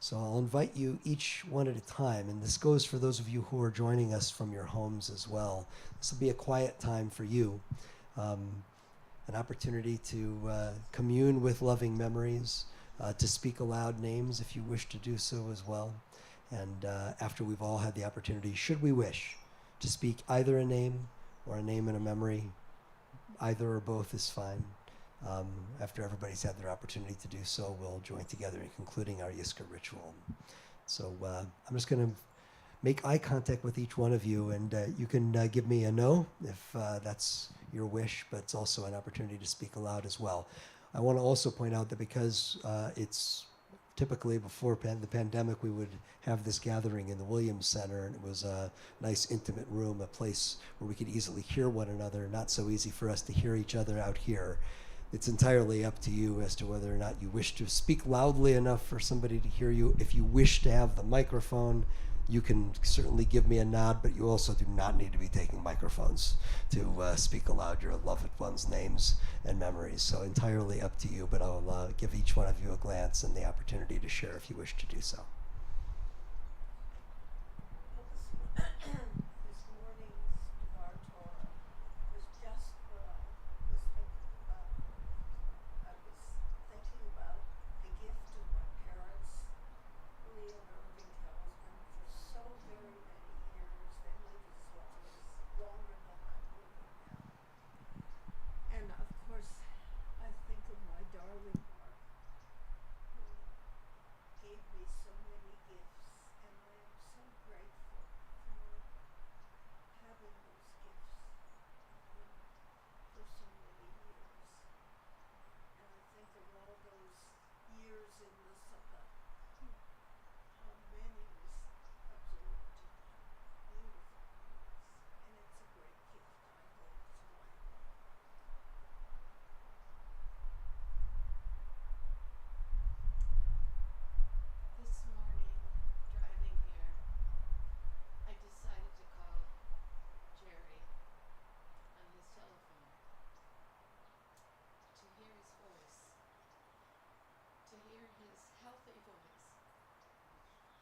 So I'll invite you each one at a time, and this goes for those of you who are joining us from your homes as well. This will be a quiet time for you, an opportunity to commune with loving memories, to speak aloud names if you wish to do so as well. And after we've all had the opportunity, should we wish, to speak either a name or a name and a memory, either or both is fine. After everybody's had their opportunity to do so, we'll join together in concluding our Yizkor ritual. So I'm just going to make eye contact with each one of you, and you can give me a no if that's your wish, but it's also an opportunity to speak aloud as well. I want to also point out that because it's typically before the pandemic, we would have this gathering in the Williams Center, and it was a nice intimate room, a place where we could easily hear one another, not so easy for us to hear each other out here. It's entirely up to you as to whether or not you wish to speak loudly enough for somebody to hear you. If you wish to have the microphone, you can certainly give me a nod, but you also do not need to be taking microphones to speak aloud your loved ones' names and memories. So entirely up to you, but I'll give each one of you a glance and the opportunity to share if you wish to do so. This morning's Devar Torah was just what I was thinking about. I was thinking about the gift of my parents, Leah and Irving Talisman, for so very many years. They lived as longer than I'm living now. And of course, I think of my darling Mark, who gave me so many gifts, and I am so grateful for having those gifts for so many years. And I think of all those years in the sukkah, how many was absorbed and how beautiful it was. And it's a great gift I hold to my heart. This morning, driving here, I decided to call Jerry on his telephone to hear his voice, to hear his healthy voice,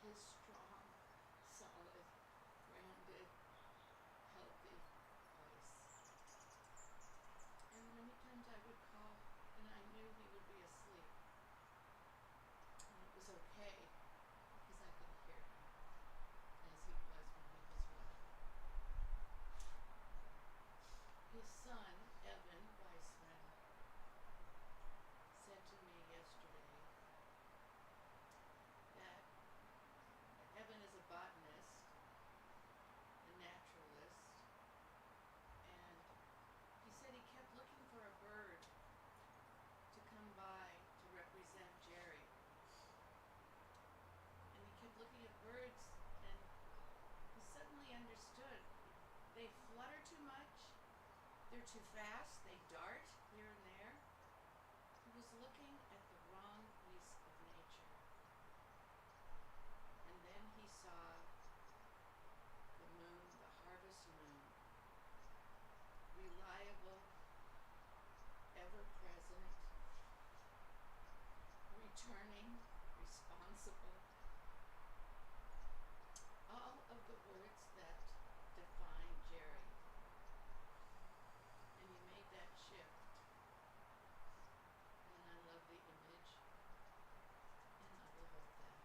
his strong, solid, grounded, healthy voice. And many times I would call and I knew he would be asleep. And it was okay because I could hear him as he was when he was well. His son, Evan Weissman, said to me yesterday that Evan is a botanist, a naturalist, and he said he kept looking for a bird to come by to represent Jerry. And he kept looking at birds, and he suddenly understood. They flutter too much, they're too fast, they dart here and there. He was looking at the wrong piece of nature. And then he saw the moon, the harvest moon, reliable, ever present, returning, responsible. All of the words that define Jerry. And he made that shift. And I love the image. And I will hold that.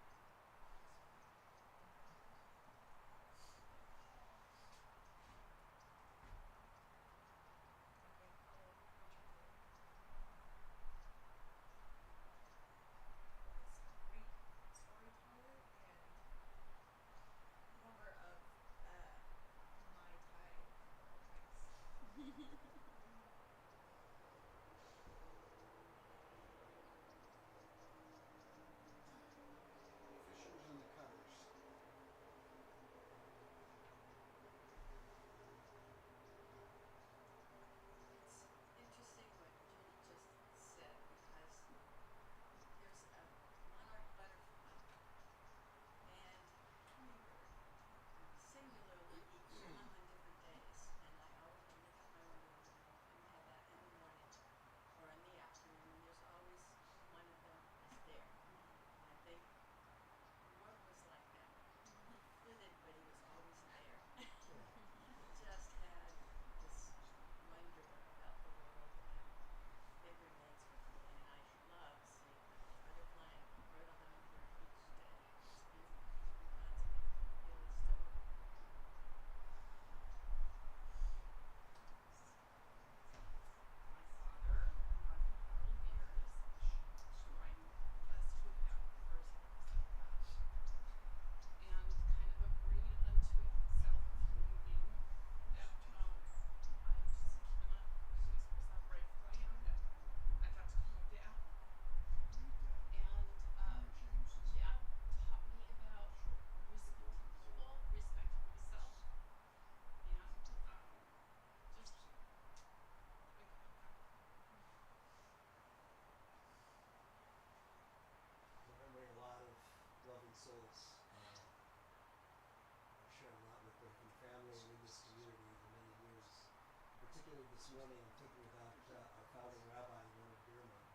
this morning, thinking about our founding rabbi, Leonard Bierman,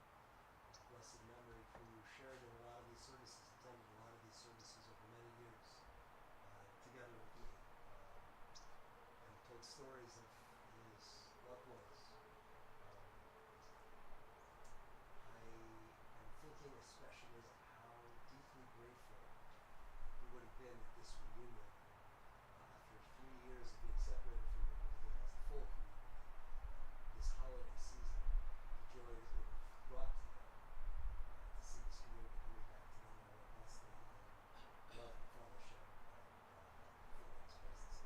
blessed memory, who shared in a lot of these services, attended a lot of these services over many years, together with me, and told stories of his loved ones. I am thinking especially of how deeply grateful he would have been at this reunion after 3 years of being separated from one another as a full community. This holiday season, the joy that would have brought to them to see this community coming back together more robustly in love and fellowship and feeling His presence.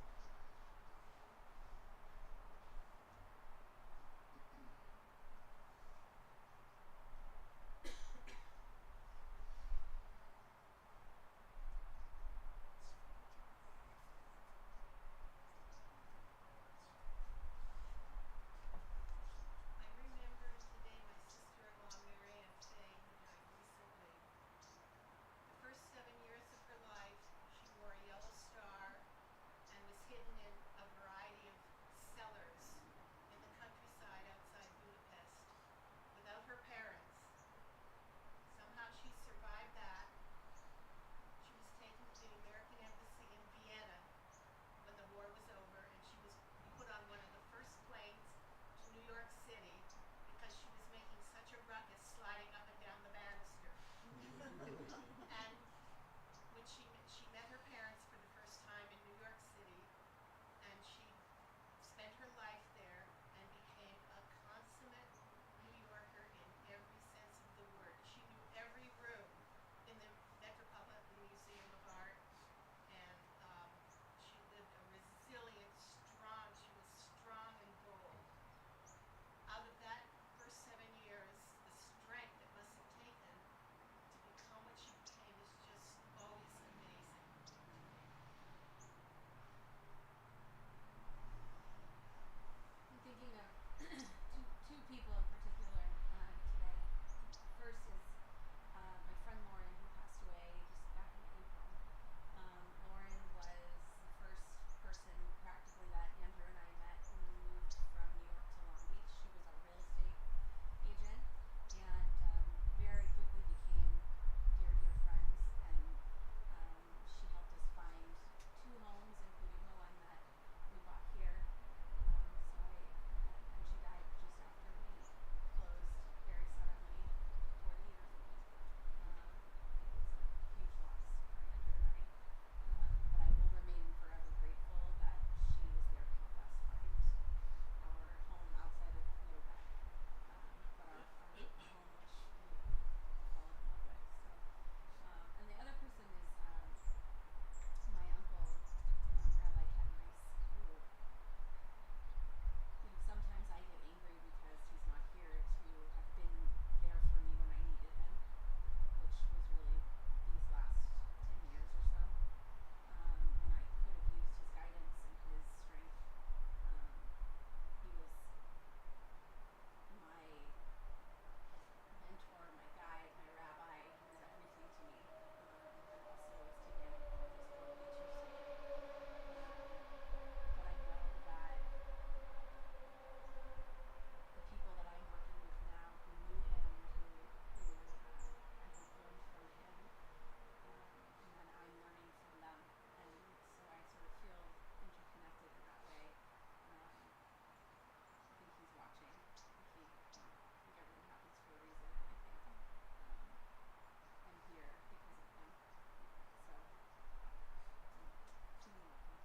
I remember today my sister-in-law Marianne Fay, who died recently. The first 7 years of her life, she wore a yellow star and was hidden in a variety of cellars in the countryside outside Budapest without her parents. Somehow she survived that. She was taken to the American Embassy in Vienna when the war was over, and she was put on one of the first planes to New York City because she was making such a ruckus sliding up and down the banister. And when she met her parents for the first time in New York City, and she spent her life there and became a consummate New Yorker in every sense of the word. She knew every room in the Metropolitan Museum of Art, and she lived a resilient, she was strong and bold. Out of that first 7 years, the strength it must have taken to become what she became is just always amazing. I'm thinking of two people in particular today. First is my friend Lauren, who passed away just back in April. Lauren was the first person practically that Andrew and I met when we moved from New York to Long Beach. She was our real estate agent, and very quickly became dear friends, and she helped us find 2 homes, including the one that we bought here. And she died just after we closed very suddenly, 40 years old. It was a huge loss for Andrew and I. But I will remain forever grateful that she was there to help us find our home outside of Quebec. But our home, which we fell in love with. So, and the other person is my uncle, Rabbi Ken Rice, who sometimes I get angry because he's not here to have been there for me when I needed him, which was really these last 10 years or so, when I could have used his guidance and his strength. He was my mentor, my guide, my rabbi. He was everything to me, and also was taken from this world too soon. But I know that the people that I'm working with now, who knew him, who I have learned from him, and then I'm learning from them, and so I sort of feel interconnected in that way. I think he's watching. I think everything happens for a reason, and I think I'm here because of him. So, you're welcome.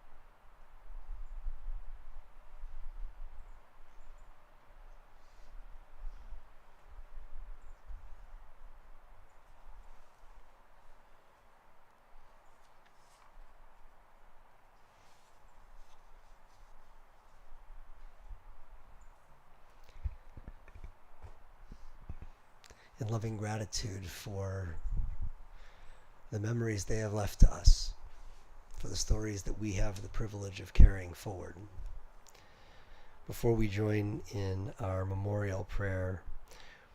In loving gratitude for the memories they have left to us, for the stories that we have the privilege of carrying forward. Before we join in our memorial prayer,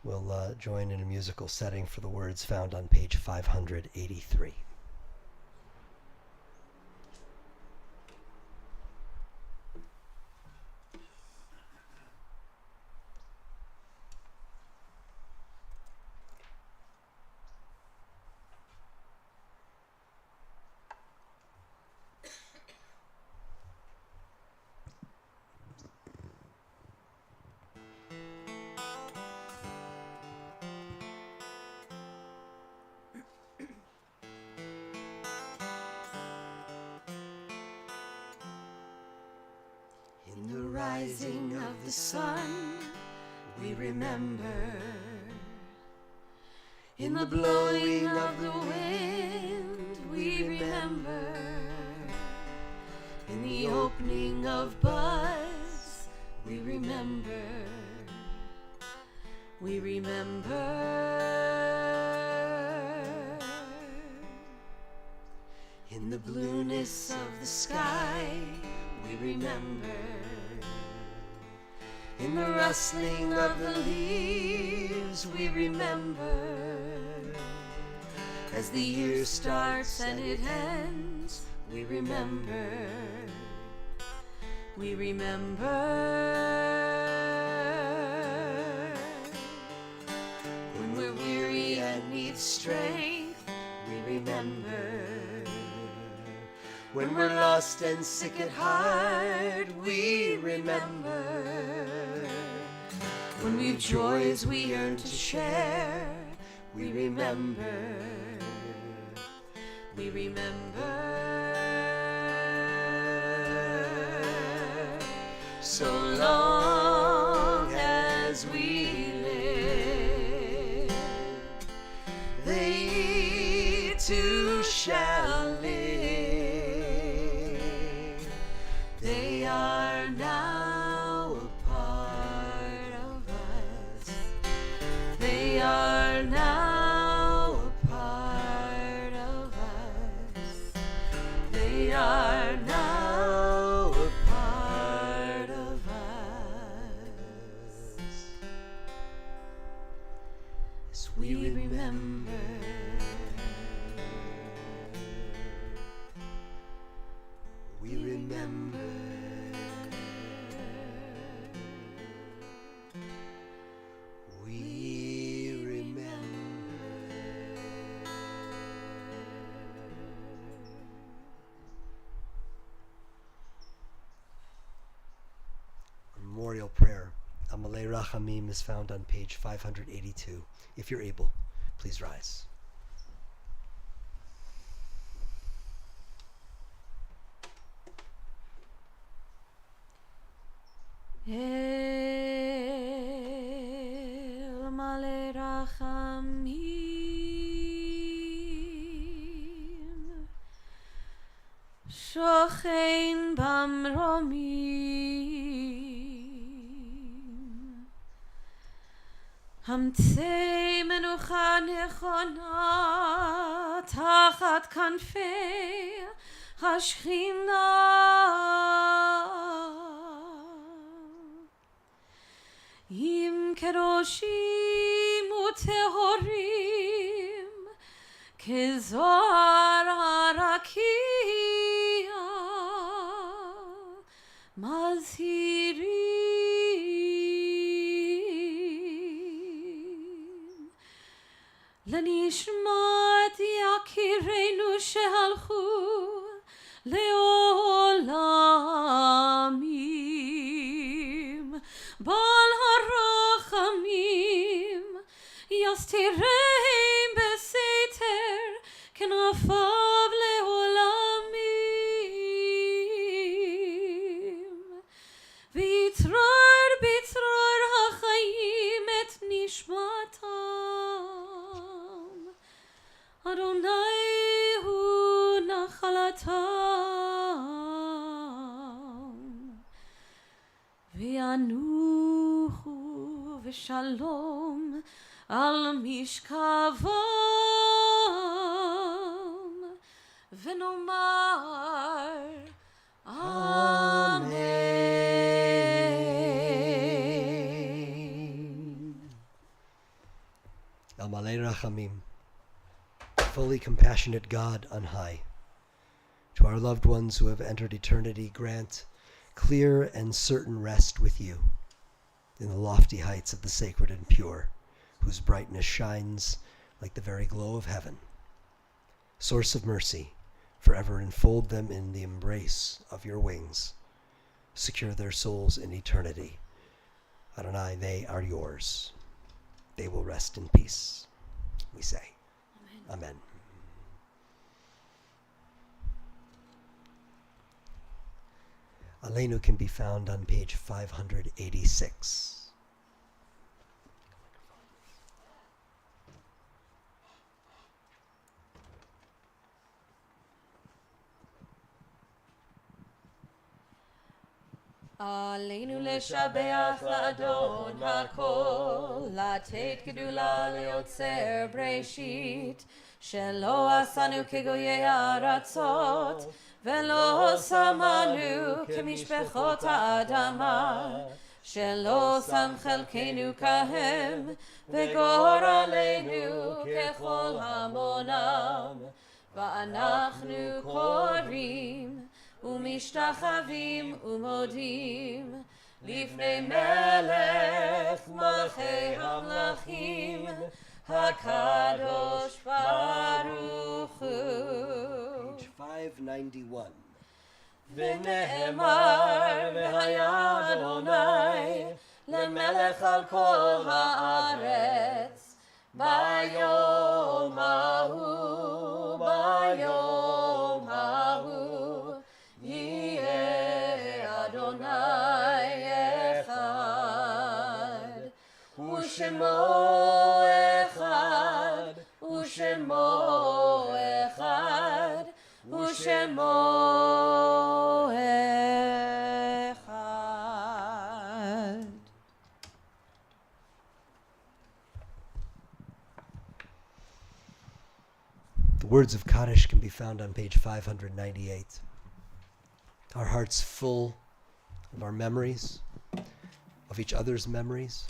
we'll join in a musical setting for the words found on page 583. In the rising of the sun, we remember. In the blowing of the wind, we remember. In the opening of buds, we remember. We remember. In the blueness of the sky, we remember. In the rustling of the leaves, we remember. As the year starts and it ends, we remember. We remember. When we're weary and need strength, we remember. When we're lost and sick at heart, we remember. When we've joys we yearn to share, we remember. We remember. So long as we live, they too shall live. They are now a part of us. They are now a part of us. They are now a part of us. As we remember. We remember. We remember. Memorial prayer, Amalei Rachamim, is found on page 582. If you're able, please rise. El Malei Rachamim Shochein Bamromim Hamtzei Menucha Nechona Tachat Kanfei Hashchina Im kedoshim utehorim kezor harakia mazhirim lenishmat yakireinu shehalchu leolamim bal harachamim yastireim beseter kenafav leolamim vitror bitror hachayim et nishmatam Adonai hu nachalatam v'yanuchu v'shalom al mishkavam v'nomar Amen. Amalei Rachamim, fully compassionate God on high, to our loved ones who have entered eternity, grant clear and certain rest with you in the lofty heights of the sacred and pure, whose brightness shines like the very glow of heaven. Source of mercy, forever enfold them in the embrace of your wings. Secure their souls in eternity. Adonai, they are yours. They will rest in peace, we say. Amen. Aleinu can be found on page 586. עלינו לשבח לאדון הכל, לתת גדולה ליוצר בראשית, שלא עשנו כגויי הארצות, ולא שמנו כמשפחות האדמה, שלא שם חלקנו כהם, וגורלנו ככל המונם, ואנחנו קוראים ומשתחווים ומודים לפני מלך מלכי המלכים הקדוש ברוך הוא. Page 591. ונאמר והיה אדוני למלך על כל הארץ ביום ההוא ביום ההוא יהיה אדוני אחד ושמו אחד ושמו אחד ושמו אחד. The words of Kaddish can be found on page 598. Our hearts full of our memories, of each other's memories,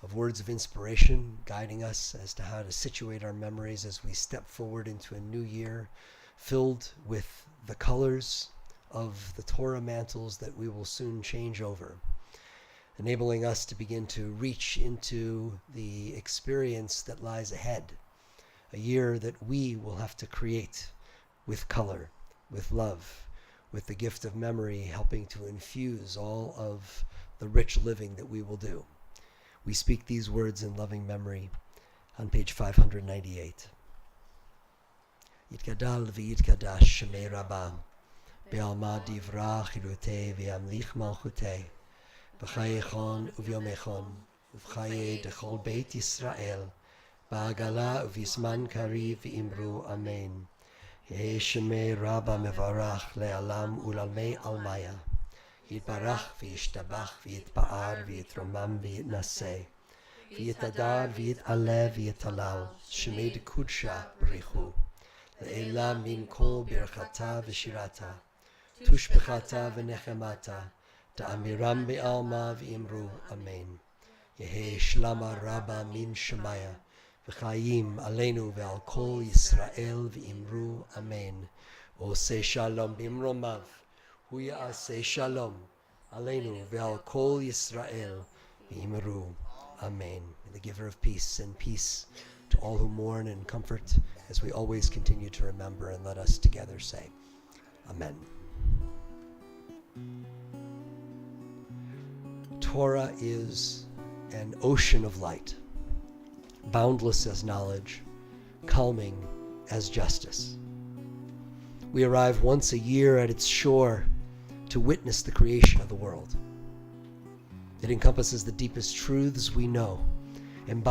of words of inspiration guiding us as to how to situate our memories as we step forward into a new year filled with the colors of the Torah mantles that we will soon change over, enabling us to begin to reach into the experience that lies ahead, a year that we will have to create with color, with love, with the gift of memory helping to infuse all of the rich living that we will do. We speak these words in loving memory on page 598. Yitgadal v'yitkadash shemei Rabbah, be'alma divra chilutei v'yamlich malchutei, b'chaye echon u'vyom echon, u'v'chaye dechol beit Yisrael, ba'agala u'v'yisman kari v'imru amen. Yehi shemei Rabbah mevarach le'alam u'lalmei almaya. יתברך וישתבח ויתפאר ויתרומם ויתנשא ויתהדר ויתעלה ויתהלל שמי דקודשה בריחו לעילה מן כל ברכתה ושירתה תושבחתה ונחמתה תאמירם בעלמא ואמרו אמן יהי שלמה רבה מן שמיה וחיים עלינו ועל כל ישראל ואמרו אמן ועושה שלום במרומיו הוא יעשה שלום עלינו ועל כל ישראל ואמרו Amen. The giver of peace, and peace to all who mourn, and comfort as we always continue to remember, and let us together say Amen. Torah is an ocean of light, boundless as knowledge, calming as justice. We arrive once a year at its shore to witness the creation of the world. It encompasses the deepest truths we know, embodies